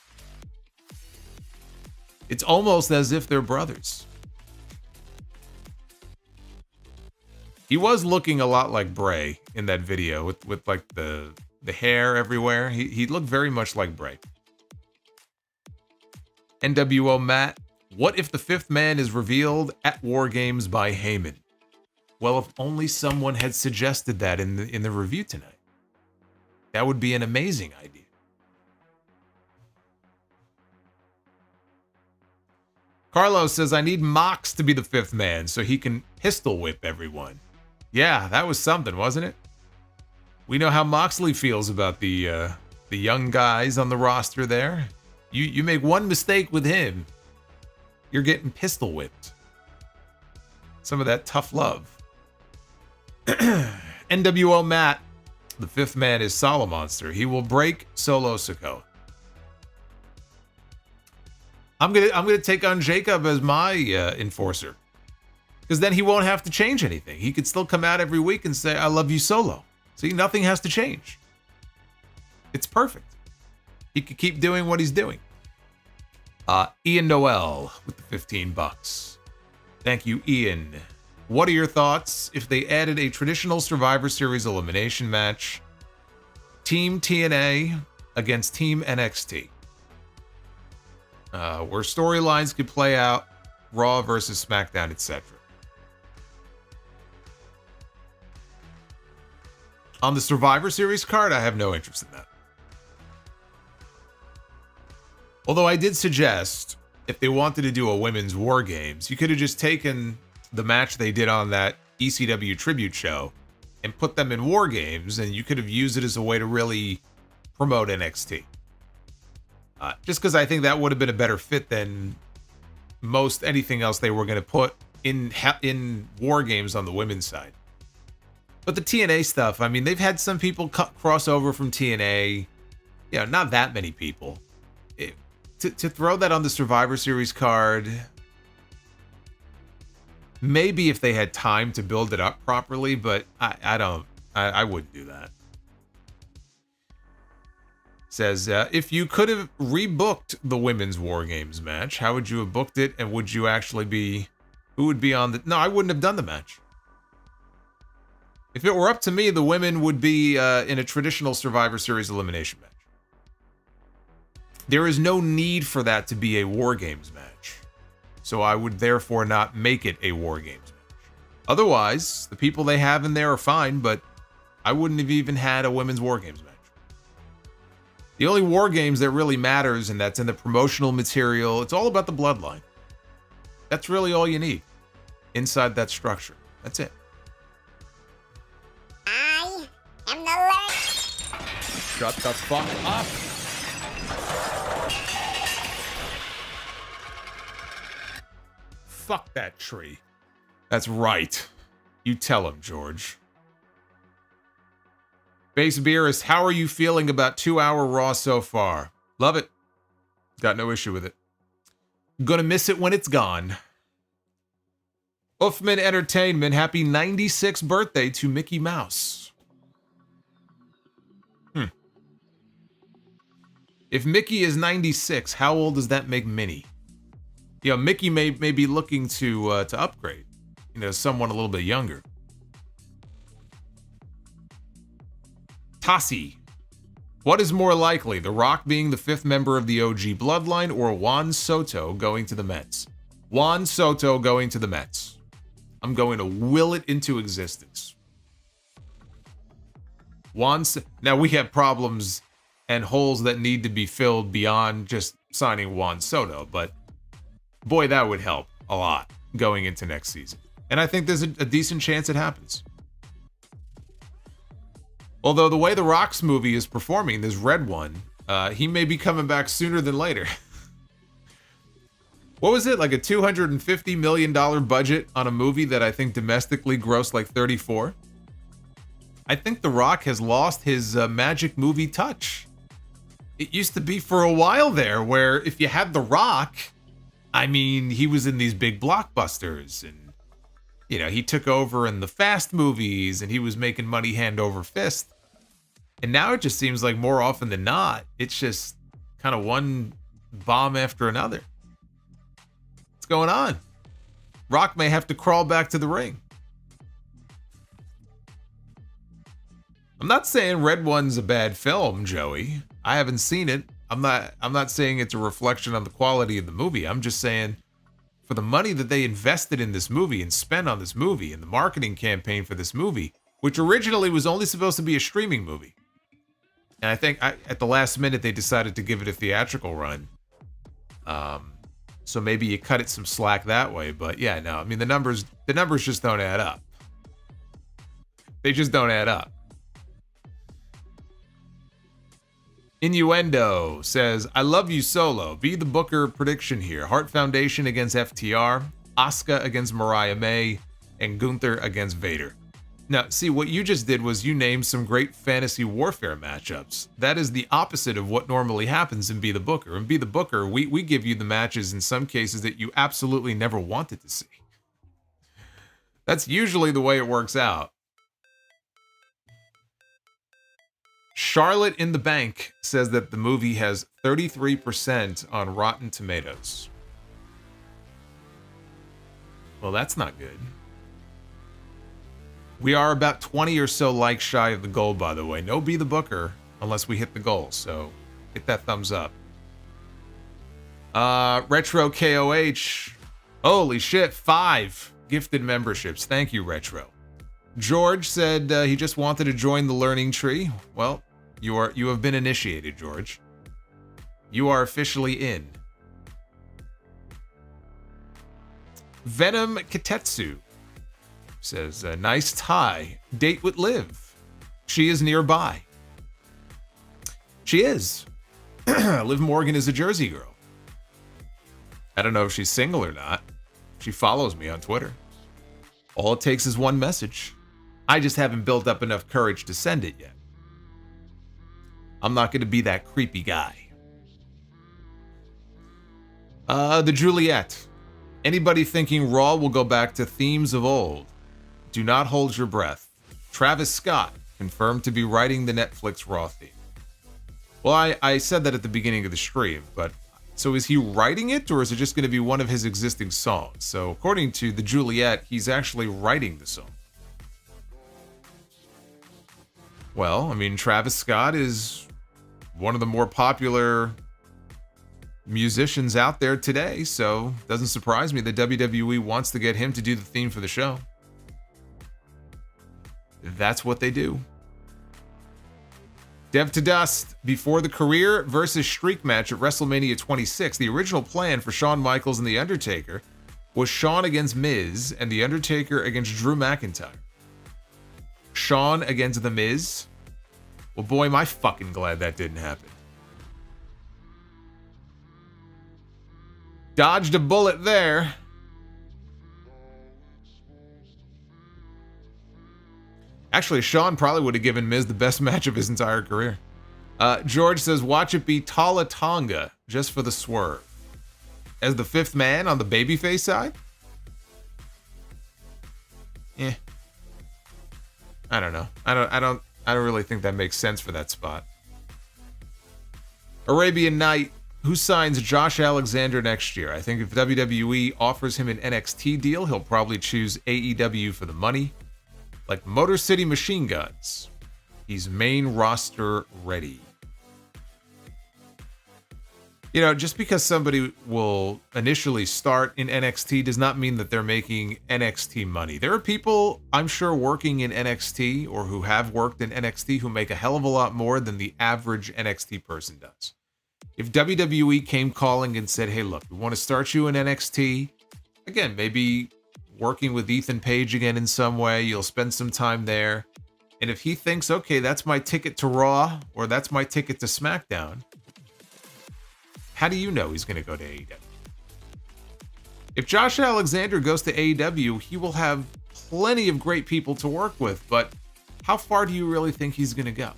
It's almost as if they're brothers. He was looking a lot like Bray in that video with like the hair everywhere. He looked very much like Bray. NWO Matt, what if the fifth man is revealed at War Games by Heyman? Well, if only someone had suggested that in the review tonight. That would be an amazing idea. Carlos says, I need Mox to be the fifth man so he can pistol whip everyone. Yeah, that was something, wasn't it? We know how Moxley feels about the young guys on the roster there. You make one mistake with him, you're getting pistol whipped. Some of that tough love. NWO Matt, the fifth man is Solomonster. He will break Solo Sikoa. I'm gonna take on Jacob as my enforcer, because then he won't have to change anything. He could still come out every week and say, "I love you, Solo." See, nothing has to change. It's perfect. He could keep doing what he's doing. Ian Noel with the $15. Thank you, Ian. What are your thoughts if they added a traditional Survivor Series elimination match? Team TNA against Team NXT. Where storylines could play out, Raw versus SmackDown, etc. On the Survivor Series card, I have no interest in that. Although I did suggest, if they wanted to do a women's War Games, you could have just taken the match they did on that ECW tribute show and put them in War Games, and you could have used it as a way to really promote NXT. Just because I think that would have been a better fit than most anything else they were going to put in War Games on the women's side. But the TNA stuff, I mean, they've had some people cross over from TNA. You know, not that many people. To throw that on the Survivor Series card, maybe if they had time to build it up properly, but I wouldn't do that. Says, if you could have rebooked the women's War Games match, how would you have booked it? And would you actually be, who would be on the, no, I wouldn't have done the match. If it were up to me, the women would be in a traditional Survivor Series elimination match. There is no need for that to be a War Games match. So I would therefore not make it a War Games match. Otherwise, the people they have in there are fine, but I wouldn't have even had a women's War Games match. The only War Games that really matters, and that's in the promotional material, it's all about the Bloodline. That's really all you need inside that structure. That's it. I am the Lord. Shut the fuck up. Fuck that tree. That's right. You tell him, George. Base Beerus, how are you feeling about 2-hour Raw so far? Love it. Got no issue with it. Gonna miss it when it's gone. Uffman Entertainment, happy 96th birthday to Mickey Mouse. If Mickey is 96, how old does that make Minnie? You know, Mickey may be looking to upgrade. You know, someone a little bit younger. Tassi. What is more likely, The Rock being the 5th member of the OG Bloodline or Juan Soto going to the Mets? Juan Soto going to the Mets. I'm going to will it into existence. Now we have problems and holes that need to be filled beyond just signing Juan Soto, but boy, that would help a lot going into next season. And I think there's a decent chance it happens. Although the way The Rock's movie is performing, this red one, he may be coming back sooner than later. What was it, like a $250 million budget on a movie that I think domestically grossed like 34? I think The Rock has lost his magic movie touch. It used to be for a while there where if you had The Rock, I mean, he was in these big blockbusters and, you know, he took over in the Fast movies and he was making money hand over fist. And now it just seems like more often than not, it's just kind of one bomb after another. What's going on? Rock may have to crawl back to the ring. I'm not saying Red One's a bad film, Joey. I haven't seen it. I'm not saying it's a reflection on the quality of the movie. I'm just saying for the money that they invested in this movie and spent on this movie and the marketing campaign for this movie, which originally was only supposed to be a streaming movie. And I think at the last minute they decided to give it a theatrical run. So maybe you cut it some slack that way. But yeah, no, I mean the numbers just don't add up. They just don't add up. Innuendo says, I love you, Solo. Be the Booker prediction here. Hart Foundation against FTR, Asuka against Mariah May, and Gunther against Vader. Now, see, what you just did was you named some great fantasy warfare matchups. That is the opposite of what normally happens in Be the Booker. In Be the Booker, we give you the matches in some cases that you absolutely never wanted to see. That's usually the way it works out. Charlotte in the Bank says that the movie has 33% on Rotten Tomatoes. Well, that's not good. We are about 20 or so likes shy of the goal, by the way. No Be the Booker unless we hit the goal, so hit that thumbs up. Retro KOH. Holy shit, 5 gifted memberships. Thank you, Retro. George said he just wanted to join the learning tree. Well, you have been initiated, George. You are officially in. Venom Kitetsu says, nice tie. Date with Liv. She is nearby. She is. Liv Morgan is a Jersey girl. I don't know if she's single or not. She follows me on Twitter. All it takes is one message. I just haven't built up enough courage to send it yet. I'm not going to be that creepy guy. The Juliet. Anybody thinking Raw will go back to themes of old? Do not hold your breath. Travis Scott confirmed to be writing the Netflix Raw theme. Well, I said that at the beginning of the stream, but so is he writing it or is it just going to be one of his existing songs? So according to the Juliet, he's actually writing the song. Well, I mean, Travis Scott is one of the more popular musicians out there today, so it doesn't surprise me that WWE wants to get him to do the theme for the show. That's what they do. Dev to Dust, before the career versus streak match at WrestleMania 26, the original plan for Shawn Michaels and The Undertaker was Shawn against Miz and The Undertaker against Drew McIntyre. Shawn against The Miz? Well, boy, am I fucking glad that didn't happen. Dodged a bullet there. Actually, Shawn probably would have given Miz the best match of his entire career. George says, watch it be Tala Tonga just for the swerve. As the fifth man on the babyface side? I don't know. I don't really think that makes sense for that spot. Arabian Night, who signs Josh Alexander next year? I think if WWE offers him an NXT deal, he'll probably choose AEW for the money. Like Motor City Machine Guns. He's main roster ready. You know, just because somebody will initially start in NXT does not mean that they're making NXT money. There are people, I'm sure, working in NXT or who have worked in NXT who make a hell of a lot more than the average NXT person does. If WWE came calling and said, hey, look, we want to start you in NXT, again, maybe working with Ethan Page again in some way, you'll spend some time there. And if he thinks, okay, that's my ticket to Raw or that's my ticket to SmackDown, how do you know he's going to go to AEW? If Josh Alexander goes to AEW, he will have plenty of great people to work with, but how far do you really think he's going to go?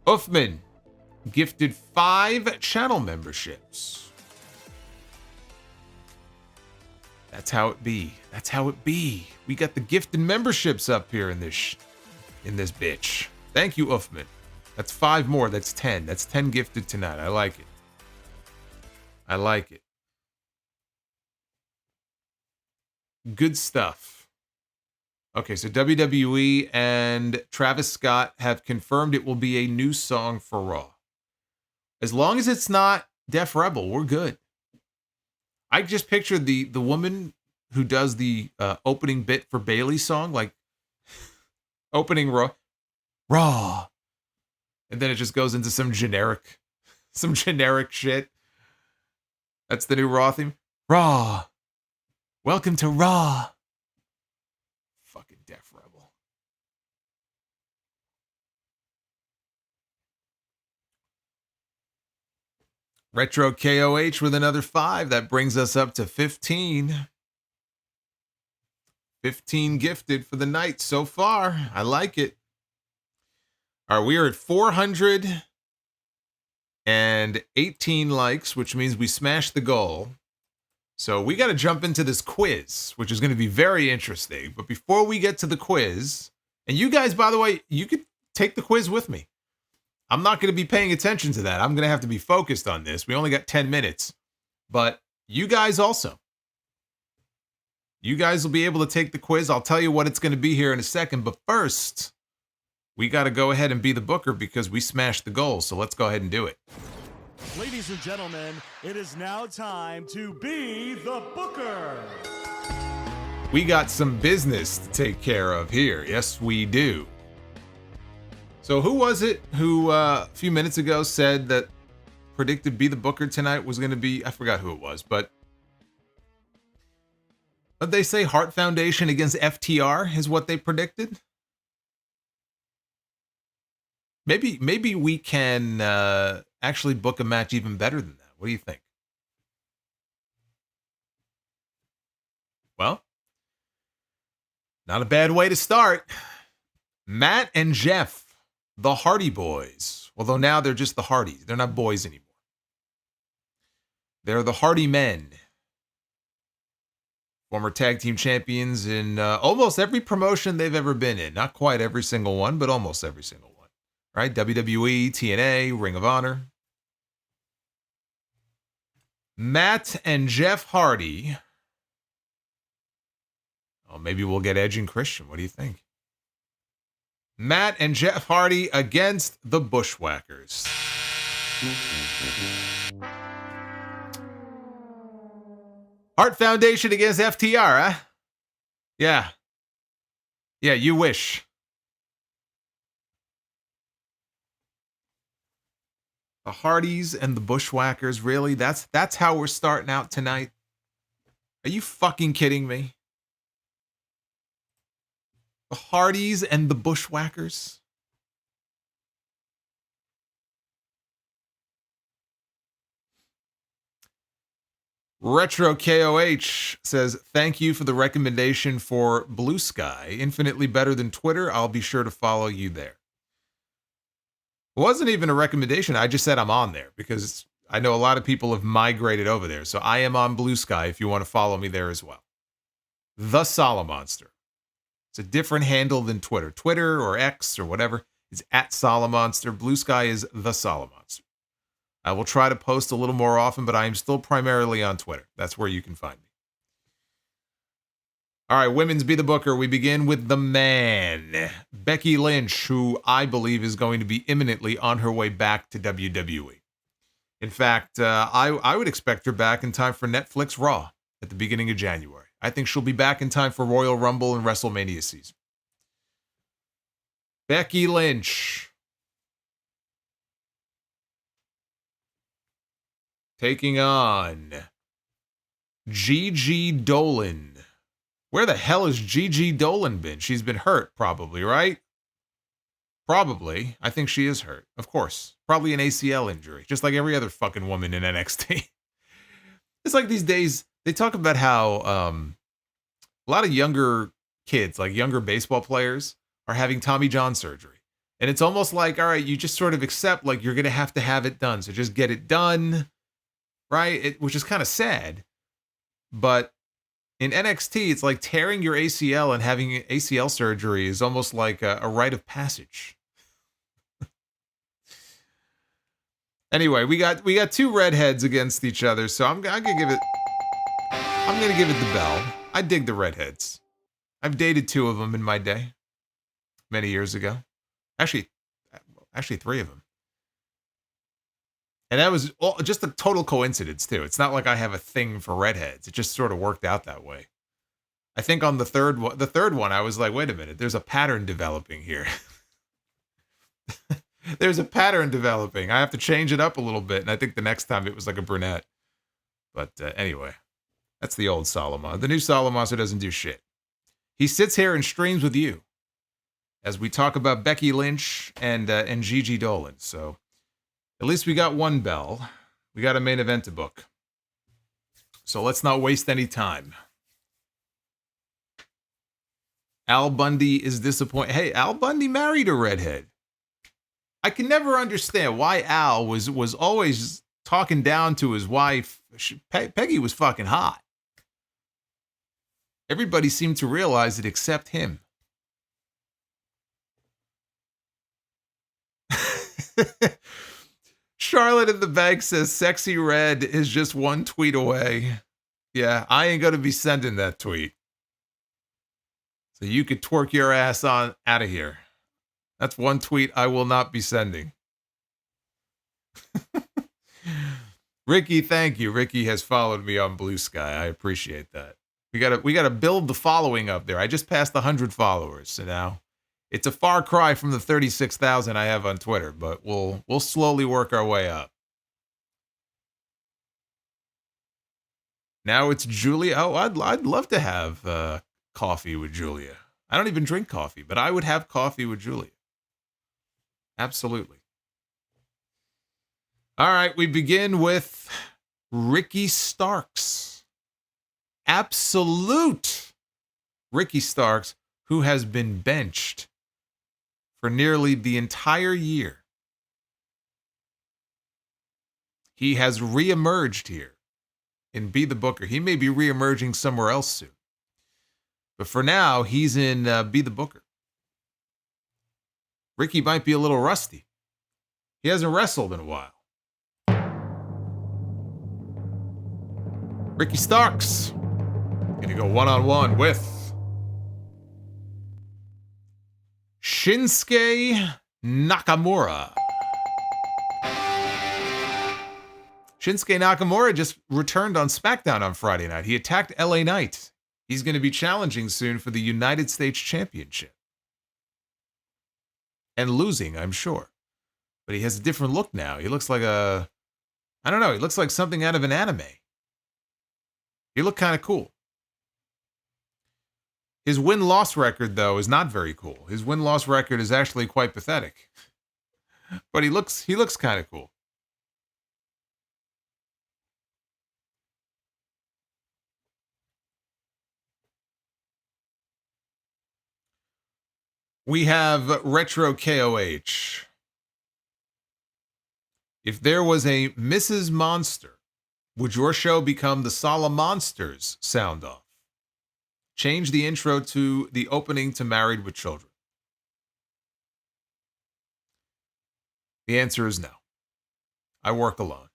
Uffman gifted 5 channel memberships. That's how it be. That's how it be. We got the gifted memberships up here in this bitch. Thank you, Uffman. That's 5 more. That's 10. That's 10 gifted tonight. I like it. I like it. Good stuff. Okay, so WWE and Travis Scott have confirmed it will be a new song for Raw. As long as it's not Def Rebel, we're good. I just pictured the woman who does the opening bit for Bayley's song, like opening Raw, and then it just goes into some generic shit. That's the new Raw theme. Raw. Welcome to Raw. Fucking Retro KOH with another 5. That brings us up to 15. 15 gifted for the night so far. I like it. All right, we are at 418 likes, which means we smashed the goal. So we got to jump into this quiz, which is going to be very interesting. But before we get to the quiz, and you guys, by the way, you could take the quiz with me. I'm not going to be paying attention to that. I'm going to have to be focused on this. We only got 10 minutes. But you guys also. You guys will be able to take the quiz. I'll tell you what it's going to be here in a second. But first, we got to go ahead and be the booker because we smashed the goal. So let's go ahead and do it. Ladies and gentlemen, it is now time to be the booker. We got some business to take care of here. Yes, we do. So who was it who a few minutes ago said that predicted Be the Booker tonight was going to be, I forgot who it was, but did they say Heart Foundation against FTR is what they predicted? Maybe we can actually book a match even better than that. What do you think? Well, not a bad way to start. Matt and Jeff, the Hardy Boys. Although now they're just the Hardys. They're not boys anymore. They're the Hardy Men. Former tag team champions in almost every promotion they've ever been in. Not quite every single one, but almost every single one. Right? WWE, TNA, Ring of Honor. Matt and Jeff Hardy. Oh, maybe we'll get Edge and Christian. What do you think? Matt and Jeff Hardy against the Bushwhackers. Heart Foundation against FTR, huh? Yeah. Yeah, you wish. The Hardys and the Bushwhackers, really? That's how we're starting out tonight? Are you fucking kidding me? The Hardys and the Bushwhackers? Retro KOH says, thank you for the recommendation for Blue Sky. Infinitely better than Twitter. I'll be sure to follow you there. It wasn't even a recommendation. I just said I'm on there because I know a lot of people have migrated over there. So I am on Blue Sky if you want to follow me there as well. The Solomonster. It's a different handle than Twitter. Twitter or X or whatever is at Solomonster. Blue Sky is the Solomonster. I will try to post a little more often, but I am still primarily on Twitter. That's where you can find me. All right, Women's Be the Booker. We begin with the man, Becky Lynch, who I believe is going to be imminently on her way back to WWE. In fact, I would expect her back in time for Netflix Raw at the beginning of January. I think she'll be back in time for Royal Rumble and WrestleMania season. Becky Lynch. Taking on Gigi Dolan. Where the hell has Gigi Dolan been? She's been hurt, probably, right? Probably. I think she is hurt. Of course. Probably an ACL injury, just like every other fucking woman in NXT. It's like these days, they talk about how a lot of younger kids, like younger baseball players, are having Tommy John surgery. And it's almost like, all right, you just sort of accept like you're going to have it done. So just get it done. Right? Which is kind of sad. But in NXT, it's like tearing your ACL and having ACL surgery is almost like a rite of passage. Anyway, we got two redheads against each other, so I'm gonna give it the bell. I dig the redheads. I've dated two of them in my day, many years ago. Actually 3 of them. And that was just a total coincidence, too. It's not like I have a thing for redheads. It just sort of worked out that way. I think on the third one, I was like, wait a minute, there's a pattern developing here. There's a pattern developing. I have to change it up a little bit. And I think the next time it was like a brunette. But anyway, that's the old Solomon. The new Solomonster doesn't do shit. He sits here and streams with you as we talk about Becky Lynch and Gigi Dolan. So at least we got one bell. We got a main event to book. So let's not waste any time. Al Bundy is disappointed. Hey, Al Bundy married a redhead. I can never understand why Al was always talking down to his wife. Peggy was fucking hot. Everybody seemed to realize it except him. Charlotte in the bank says Sexy Red is just one tweet away. Yeah, I ain't going to be sending that tweet. So you could twerk your ass on out of here. That's one tweet I will not be sending. Ricky, thank you. Ricky has followed me on Blue Sky. I appreciate that. We gotta build the following up there. I just passed 100 followers, so now it's a far cry from the 36,000 I have on Twitter, but we'll slowly work our way up. Now it's Julia. Oh, I'd love to have coffee with Julia. I don't even drink coffee, but I would have coffee with Julia. Absolutely. All right, we begin with Ricky Starks. Absolute Ricky Starks, who has been benched for nearly the entire year. He has reemerged here in Be the Booker. He may be reemerging somewhere else soon. But for now, he's in Be the Booker. Ricky might be a little rusty. He hasn't wrestled in a while. Ricky Starks gonna go one-on-one with Shinsuke Nakamura. Shinsuke Nakamura just returned on SmackDown on Friday night. He attacked LA Knight. He's going to be challenging soon for the United States Championship. And losing, I'm sure. But he has a different look now. He looks like I don't know, he looks like something out of an anime. He looked kind of cool. His win-loss record, though, is not very cool. His win-loss record is actually quite pathetic. But he looks kind of cool. We have Retro KOH. If there was a Mrs. Monster, would your show become the Solomonsters sound off? Change the intro to the opening to Married with Children. The answer is no. I work alone.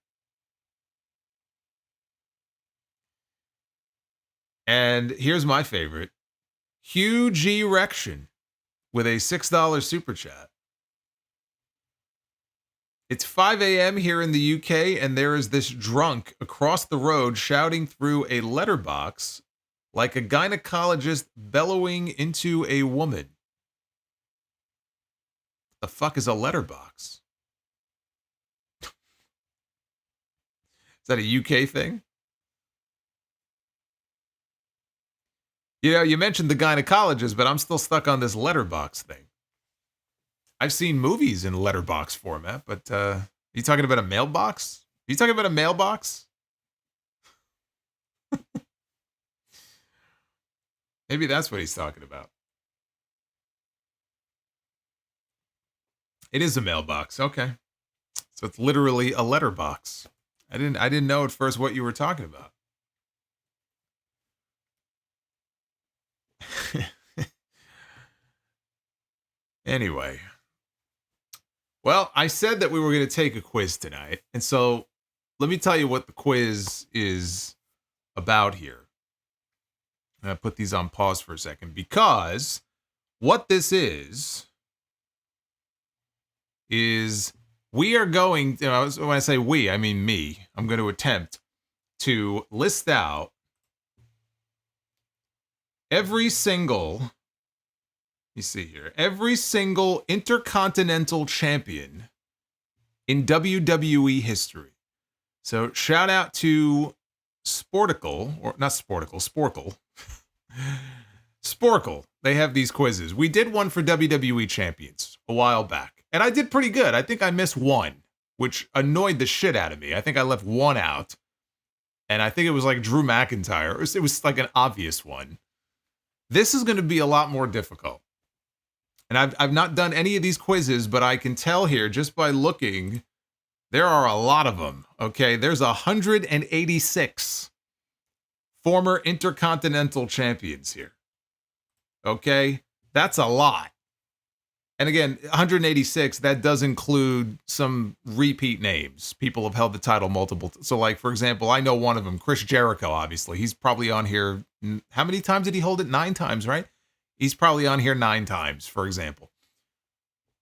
And here's my favorite. Huge erection with a $6 super chat. It's 5 a.m. here in the UK, and there is this drunk across the road shouting through a letterbox like a gynecologist bellowing into a woman. The fuck is a letterbox? Is that a UK thing? You know, you mentioned the gynecologist, but I'm still stuck on this letterbox thing. I've seen movies in letterbox format, but are you talking about a mailbox? Are you talking about a mailbox? Maybe that's what he's talking about. It is a mailbox. Okay. So it's literally a letterbox. I didn't know at first what you were talking about. Anyway. Well, I said that we were going to take a quiz tonight. And so let me tell you what the quiz is about here. I'm going to put these on pause for a second because what this is we are going, when I say we, I mean me. I'm going to attempt to list out every single Intercontinental champion in WWE history. So shout out to Sporticle, or not Sporticle, Sporkle. Sporkle. They have these quizzes. We did one for WWE champions a while back, and I did pretty good. I think I missed one. which annoyed the shit out of me. I think I left one out. And I think it was like Drew McIntyre. It was like an obvious one. This is going to be a lot more difficult. And I've not done any of these quizzes, but I can tell here just by looking, there are a lot of them. Okay, there's 186 former Intercontinental champions here. Okay, that's a lot. And again, 186, that does include some repeat names. People have held the title multiple. So like, for example, I know one of them, Chris Jericho, obviously. He's probably on here. How many times did he hold it? 9 times, right? He's probably on here 9 times, for example.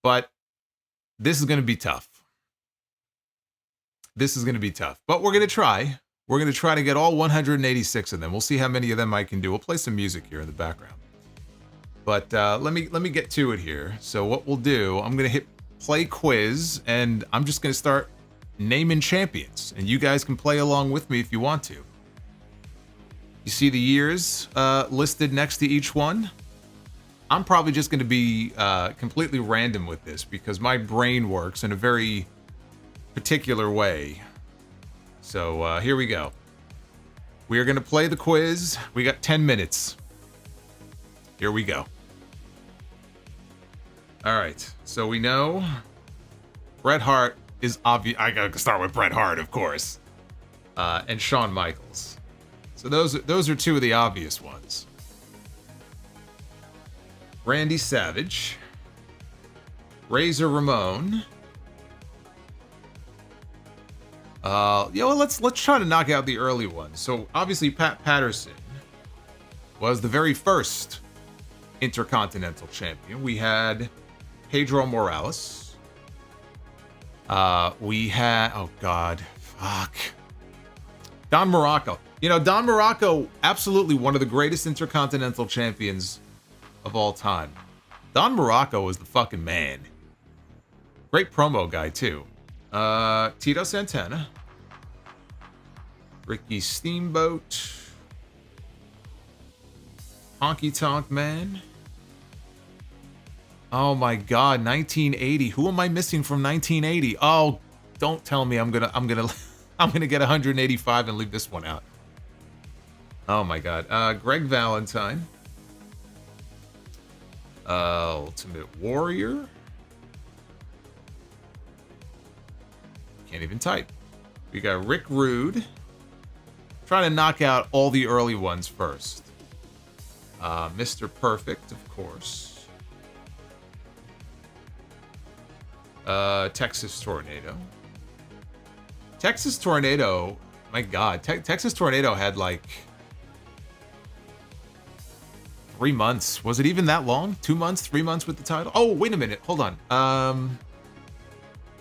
But this is going to be tough. This is going to be tough. But we're going to try. We're going to try to get all 186 of them. We'll see how many of them I can do. We'll play some music here in the background. But let me get to it here. So what we'll do, I'm going to hit play quiz, and I'm just going to start naming champions. And you guys can play along with me if you want to. You see the years listed next to each one? I'm probably just going to be completely random with this because my brain works in a very particular way. So here we go. We are going to play the quiz. We got 10 minutes. Here we go. All right, so we know Bret Hart is obvious. I gotta start with Bret Hart, of course, and Shawn Michaels. So those are 2 of the obvious ones. Randy Savage, Razor Ramon. Let's try to knock out the early ones. So obviously Pat Patterson was the very first Intercontinental champion. We had Pedro Morales. We had, oh God, fuck. Don Morocco. You know, Don Morocco, absolutely one of the greatest Intercontinental champions of all time. Don Morocco was the fucking man. Great promo guy, too. Tito Santana. Ricky Steamboat. Honky Tonk Man. Oh my God, 1980. Who am I missing from 1980? Oh, don't tell me I'm gonna get 185 and leave this one out. Oh my God. Greg Valentine. Ultimate Warrior. Can't even type. We got Rick Rude. Trying to knock out all the early ones first. Mr. Perfect, of course. Texas Tornado. Texas Tornado, my God, Texas Tornado had like 3 months. Was it even that long? 2 months, 3 months with the title? Oh, wait a minute. Hold on.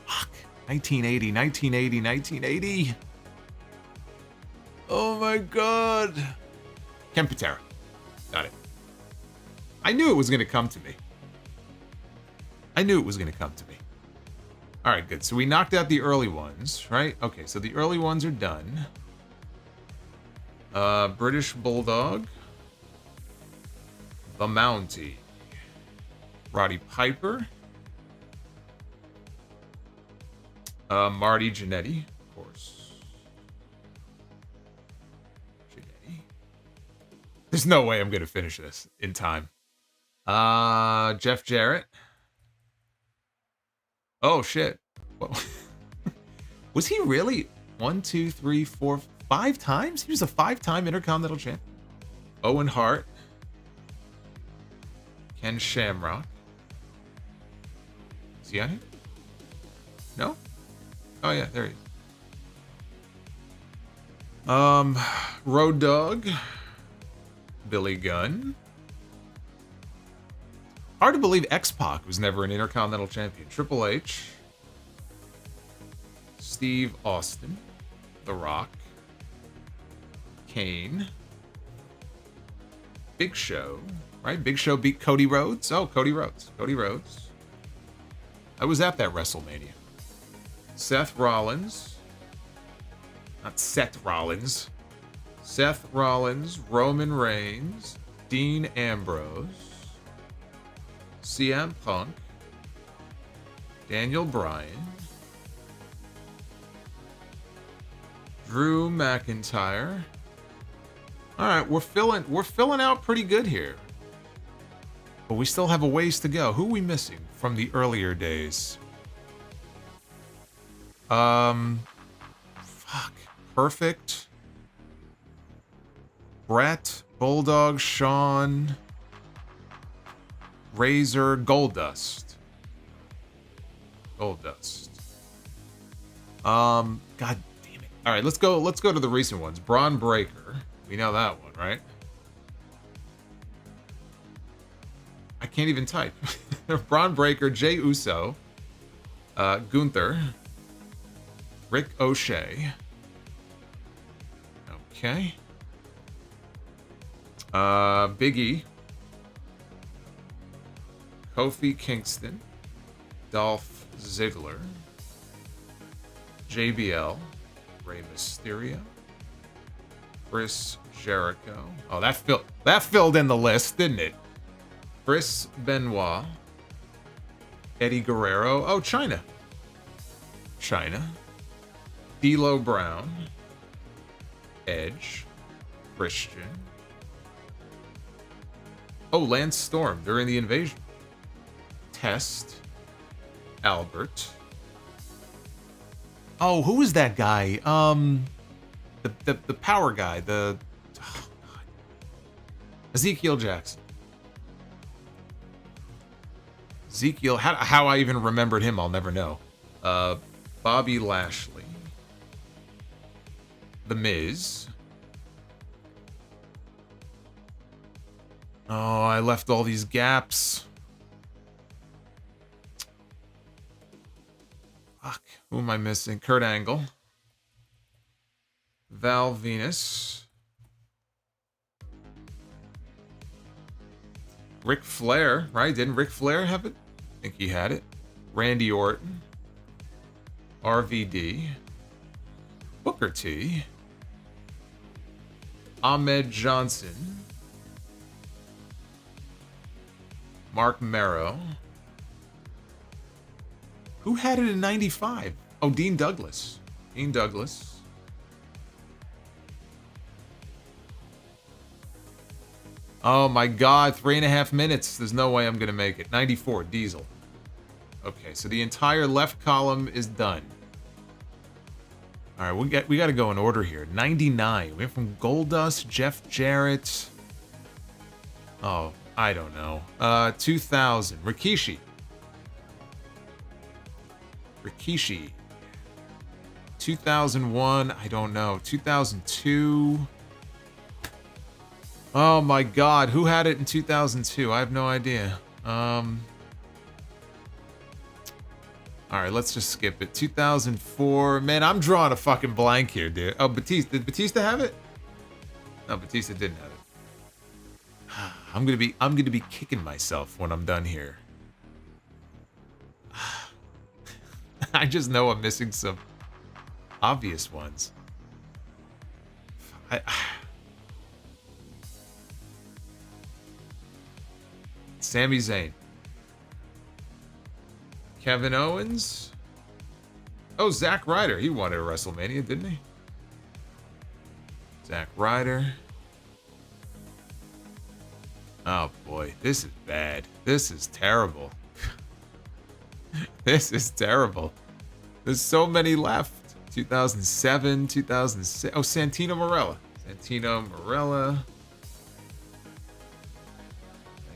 Fuck. 1980. Oh my God. Ken Patera. Got it. I knew it was going to come to me. All right, good. So we knocked out the early ones, right? Okay, so the early ones are done. British Bulldog. The Mountie. Roddy Piper. Marty Jannetty, of course. Jannetty. There's no way I'm going to finish this in time. Jeff Jarrett. Oh, shit. Was he really 1, 2, 3, 4, 5 times? He was a 5-time Intercontinental champ. Owen Hart. Ken Shamrock. Is he on here? No? Oh, yeah, there he is. Road Dogg. Billy Gunn. Hard to believe X-Pac was never an Intercontinental champion. Triple H. Steve Austin. The Rock. Kane. Big Show. Right? Big Show beat Cody Rhodes. Oh, Cody Rhodes. I was at that WrestleMania. Seth Rollins. Not Seth Rollins. Seth Rollins. Roman Reigns. Dean Ambrose. CM Punk. Daniel Bryan. Drew McIntyre. All right, we're filling out pretty good here. But we still have a ways to go. Who are we missing from the earlier days? Fuck. Perfect. Brett, Bulldog, Sean, Razor, Goldust. God damn it. All right, let's go to the recent ones. Bron Breakker. We know that one, right? I can't even type. Bron Breakker, Jey Uso, Gunther, Rick O'Shea. Okay. Big E, Kofi Kingston, Dolph Ziggler, JBL, Rey Mysterio, Chris Jericho. Oh, that filled in the list, didn't it? Chris Benoit, Eddie Guerrero. Oh, China. D'Lo Brown, Edge, Christian. Oh, Lance Storm during the invasion. Test, Albert. Oh, who is that guy? The power guy. Ezekiel Jackson. How I even remembered him, I'll never know. Bobby Lashley. The Miz. Oh, I left all these gaps. Fuck. Who am I missing? Kurt Angle. Val Venus. Ric Flair, right? Didn't Ric Flair have it? I think he had it. Randy Orton. RVD. Booker T. Ahmed Johnson. Mark Merrow. Who had it in 95? Oh, Dean Douglas. Oh my God, 3.5 minutes. There's no way I'm gonna make it. 94, Diesel. Okay, so the entire left column is done. All right, we got to go in order here. 99. We went from Goldust, Jeff Jarrett. Oh, I don't know. 2000, Rikishi. 2001, I don't know. 2002. Oh my God, who had it in 2002? I have no idea. All right, let's just skip it. 2004. Man, I'm drawing a fucking blank here, dude. Oh, Batista. Did Batista have it? No, Batista didn't have it. I'm gonna be kicking myself when I'm done here. I just know I'm missing some obvious ones. Sami Zayn. Kevin Owens. Oh, Zack Ryder. He won at WrestleMania, didn't he? Zack Ryder. Oh boy, this is bad. This is terrible. This is terrible. There's so many left. 2007, 2006. Oh, Santino Marella. Did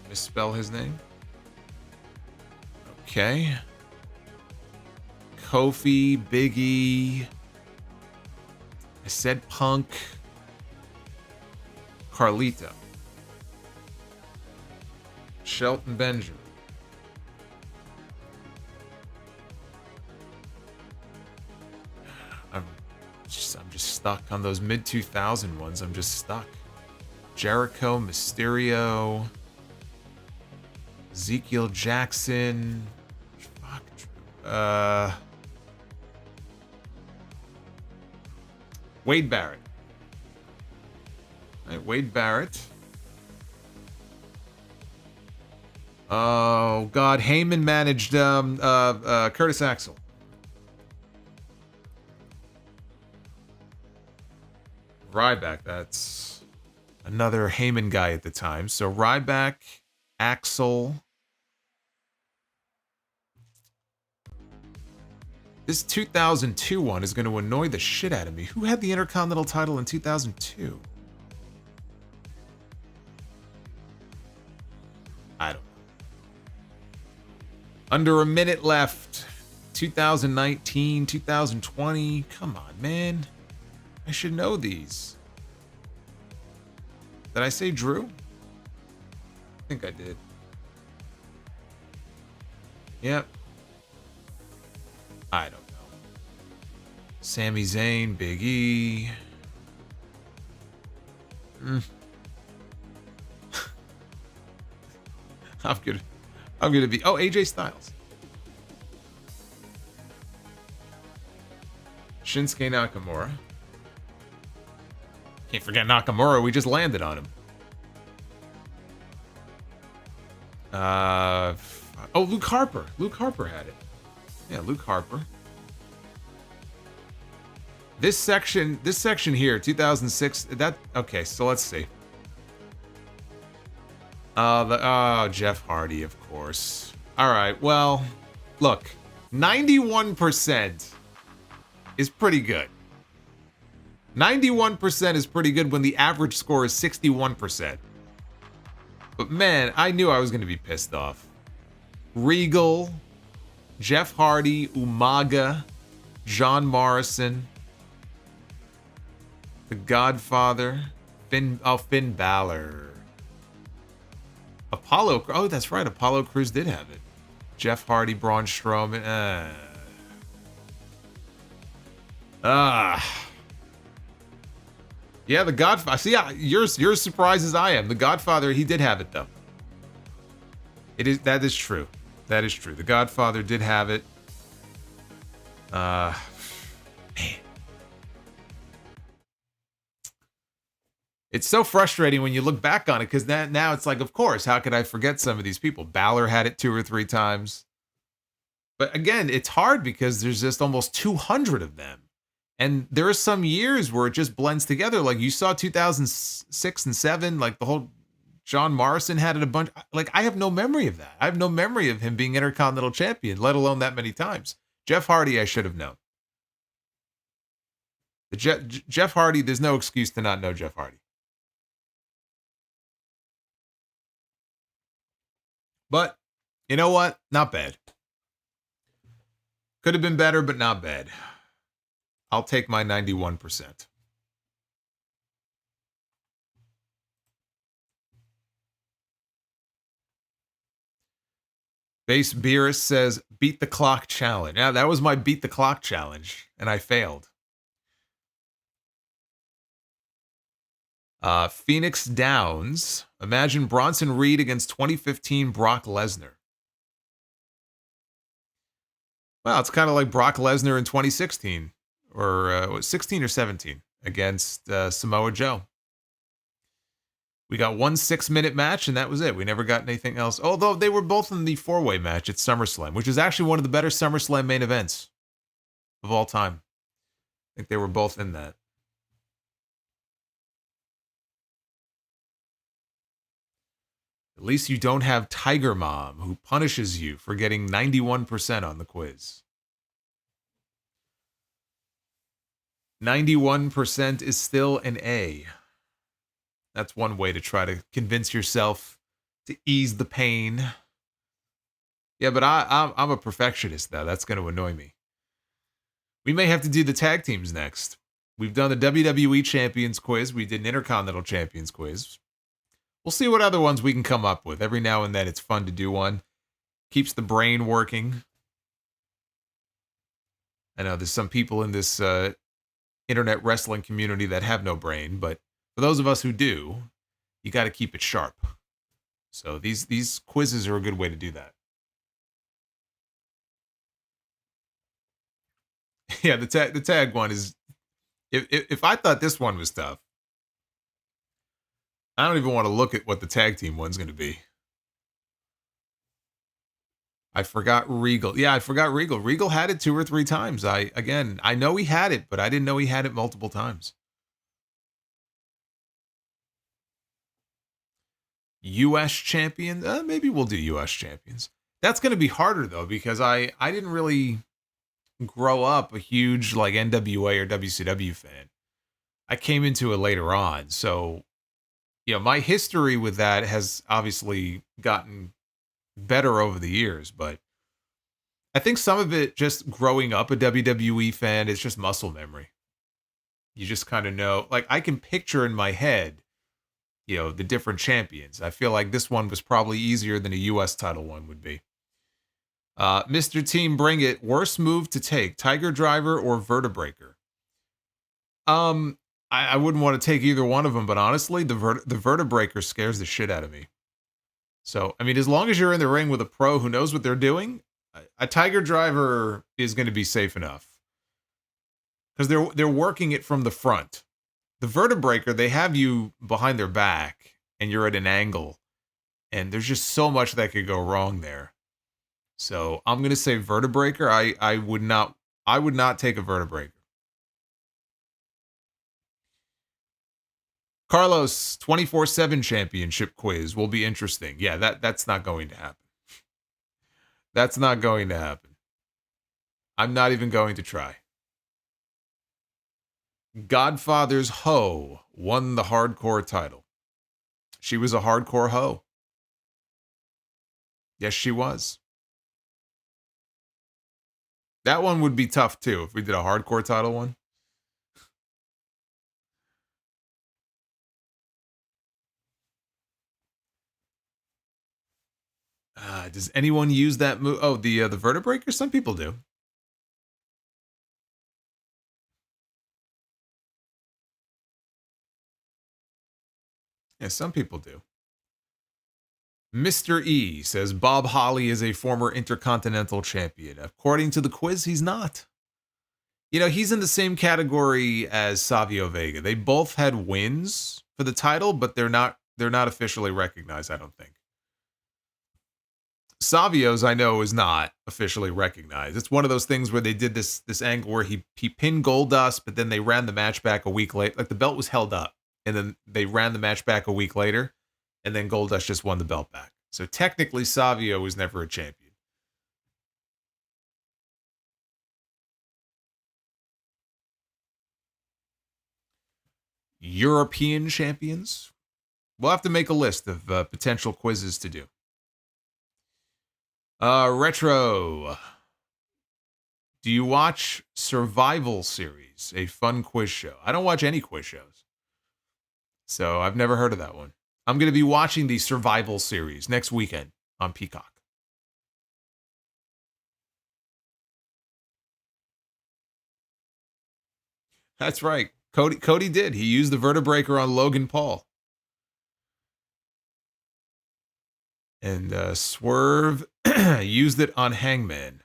I misspell his name? Okay. Kofi, Big E. I said Punk. Carlito. Shelton Benjamin. I'm just stuck on those mid-2000 ones. I'm just stuck. Jericho, Mysterio, Ezekiel Jackson. Fuck. Wade Barrett. All right, Wade Barrett. Oh God, Heyman managed Curtis Axel. Ryback, that's another Heyman guy at the time. So Ryback, Axel. This 2002 one is going to annoy the shit out of me. Who had the Intercontinental title in 2002? I don't know. Under a minute left. 2019, 2020. Come on, man. I should know these. Did I say Drew? I think I did. Yep. I don't know. Sami Zayn, Big E. I'm gonna be. Oh, AJ Styles. Shinsuke Nakamura. Can't forget Nakamura. We just landed on him. Oh, Luke Harper. Luke Harper had it. Yeah, Luke Harper. This section here, 2006. Okay. So let's see. Jeff Hardy, of course. All right. Well, look, 91% is pretty good. 91% is pretty good when the average score is 61%. But man, I knew I was going to be pissed off. Regal, Jeff Hardy, Umaga, John Morrison, The Godfather, Finn Balor. Apollo, oh, that's right. Apollo Crews did have it. Jeff Hardy, Braun Strowman. Yeah, The Godfather. See, you're as surprised as I am. The Godfather, he did have it though. That is true. That is true. The Godfather did have it. Man. It's so frustrating when you look back on it, because now it's like, of course, how could I forget some of these people? Balor had it 2 or 3 times. But again, it's hard because there's just almost 200 of them. And there are some years where it just blends together. Like you saw 2006 and 7, like the whole John Morrison had it a bunch. Like I have no memory of that. I have no memory of him being Intercontinental Champion, let alone that many times. Jeff Hardy, I should have known. Jeff Hardy, there's no excuse to not know Jeff Hardy. But you know what? Not bad. Could have been better, but not bad. I'll take my 91%. Base Beerus says, beat the clock challenge. Yeah, that was my beat the clock challenge, and I failed. Phoenix Downs. Imagine Bronson Reed against 2015 Brock Lesnar. Well, it's kind of like Brock Lesnar in 2016. Or 16 or 17 against Samoa Joe. We got 1 6-minute match, and that was it. We never got anything else. Although they were both in the 4-way match at SummerSlam, which is actually one of the better SummerSlam main events of all time. I think they were both in that. At least you don't have Tiger Mom, who punishes you for getting 91% on the quiz. 91% is still an A. That's one way to try to convince yourself to ease the pain. Yeah, but I'm a perfectionist, though. That's going to annoy me. We may have to do the tag teams next. We've done the WWE Champions quiz. We did an Intercontinental Champions quiz. We'll see what other ones we can come up with. Every now and then it's fun to do one. Keeps the brain working. I know there's some people in this internet wrestling community that have no brain, but for those of us who do, you got to keep it sharp. So these quizzes are a good way to do that. Yeah, the tag one is, if I thought this one was tough, I don't even want to look at what the tag team one's going to be. I forgot Regal. Yeah, I forgot Regal. Regal had it 2 or 3 times. I know he had it, but I didn't know he had it multiple times. U.S. champion. Maybe we'll do U.S. champions. That's going to be harder though, because I didn't really grow up a huge like NWA or WCW fan. I came into it later on, so my history with that has obviously gotten better over the years, but I think some of it just growing up a WWE fan is just muscle memory. You just kind of know, like I can picture in my head, the different champions. I feel like this one was probably easier than a US title one would be. Mr. Team Bring It, worst move to take, Tiger Driver or Vertebreaker? I wouldn't want to take either one of them, but honestly, the Vertebreaker scares the shit out of me. So, I mean, as long as you're in the ring with a pro who knows what they're doing, a Tiger Driver is going to be safe enough. Because they're working it from the front. The Vertebreaker, they have you behind their back, and you're at an angle. And there's just so much that could go wrong there. So, I'm going to say Vertebreaker. I would not take a Vertebreaker. Carlos, 24/7 championship quiz will be interesting. Yeah, that's not going to happen. That's not going to happen. I'm not even going to try. Godfather's Ho won the hardcore title. She was a hardcore hoe. Yes, she was. That one would be tough too if we did a hardcore title one. Does anyone use that move? Oh, the Vertebreaker? Some people do. Yeah, some people do. Mr. E says Bob Holly is a former Intercontinental champion. According to the quiz, he's not. He's in the same category as Savio Vega. They both had wins for the title, but they're not officially recognized, I don't think. Savio's, I know, is not officially recognized. It's one of those things where they did this angle where he pinned Goldust, but then they ran the match back a week later. Like the belt was held up, and then they ran the match back a week later, and then Goldust just won the belt back. So technically, Savio was never a champion. European champions? We'll have to make a list of potential quizzes to do. Retro. Do you watch Survival Series? A fun quiz show. I don't watch any quiz shows. So I've never heard of that one. I'm going to be watching the Survival Series next weekend on Peacock. That's right. Cody did. He used the Vertebreaker on Logan Paul. And Swerve used it on Hangman.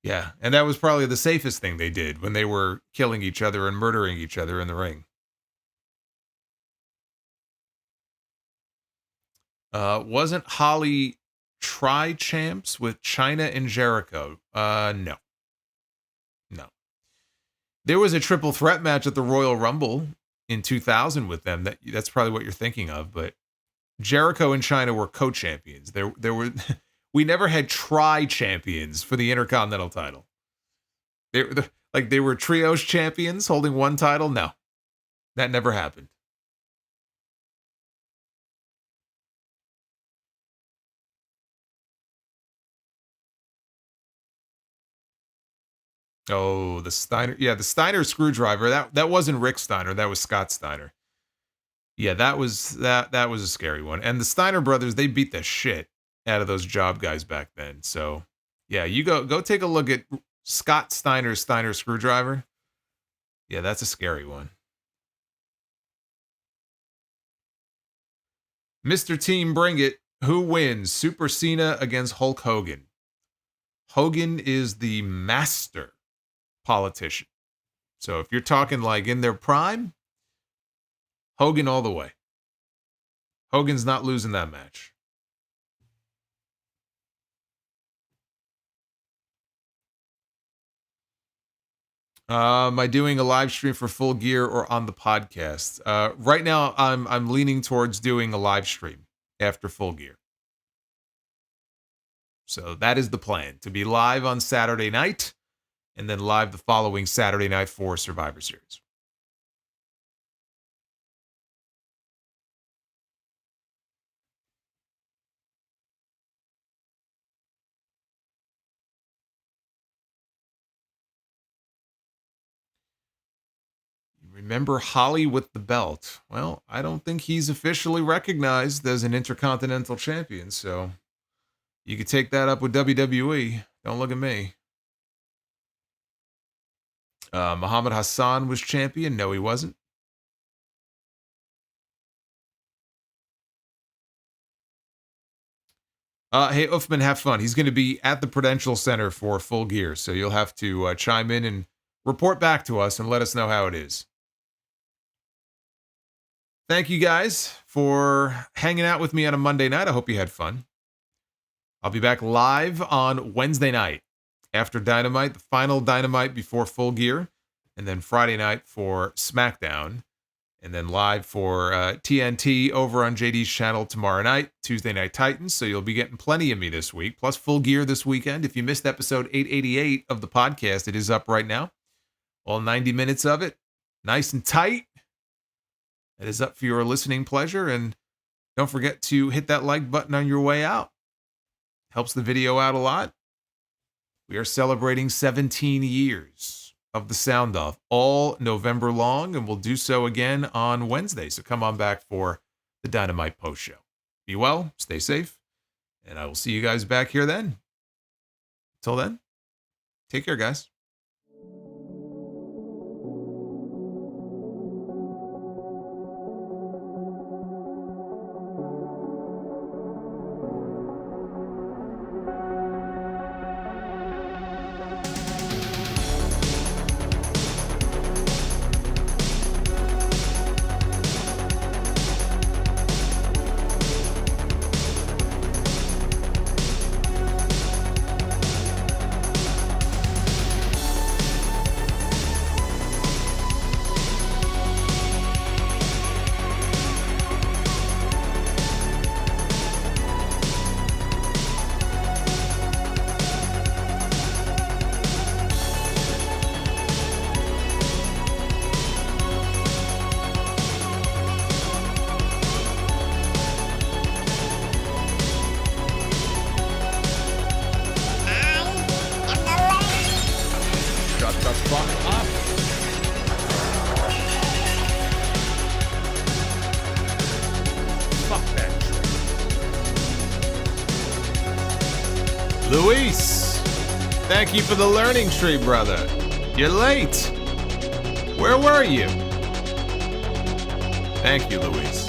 Yeah, and that was probably the safest thing they did when they were killing each other and murdering each other in the ring. Wasn't Holly tri-champs with Chyna and Jericho? No. There was a triple threat match at the Royal Rumble in 2000 with them. That's probably what you're thinking of, but Jericho and Chyna were co-champions. There were we never had tri-champions for the Intercontinental title. They were trios champions holding one title. No, that never happened. Oh, the Steiner. Yeah, the Steiner screwdriver. That wasn't Rick Steiner. That was Scott Steiner. Yeah, that was a scary one. And the Steiner brothers, they beat the shit out of those job guys back then. So, yeah, you go take a look at Scott Steiner's Steiner screwdriver. Yeah, that's a scary one. Mr. Team Bring It. Who wins? Super Cena against Hulk Hogan. Hogan is the master politician. So if you're talking like in their prime, Hogan all the way. Hogan's not losing that match. Am I doing a live stream for Full Gear or on the podcast? Right now, I'm leaning towards doing a live stream after Full Gear. So that is the plan, to be live on Saturday night and then live the following Saturday night for Survivor Series. Remember Holly with the belt? Well, I don't think he's officially recognized as an Intercontinental Champion, so you could take that up with WWE. Don't look at me. Muhammad Hassan was champion. No, he wasn't. Hey, Uffman, have fun. He's going to be at the Prudential Center for Full Gear, so you'll have to chime in and report back to us and let us know how it is. Thank you guys for hanging out with me on a Monday night. I hope you had fun. I'll be back live on Wednesday night after Dynamite, the final Dynamite before Full Gear, and then Friday night for SmackDown, and then live for TNT over on JD's channel tomorrow night, Tuesday Night Titans. So you'll be getting plenty of me this week, plus Full Gear this weekend. If you missed episode 888 of the podcast, it is up right now. All 90 minutes of it, nice and tight. It is up for your listening pleasure, and don't forget to hit that like button on your way out. Helps the video out a lot. We are celebrating 17 years of the Sound Off all November long, and we'll do so again on Wednesday. So come on back for the Dynamite post show. Be well, stay safe, and I will see you guys back here then. Until then, take care, guys. Luis, thank you for the learning tree, brother. You're late. Where were you? Thank you, Luis.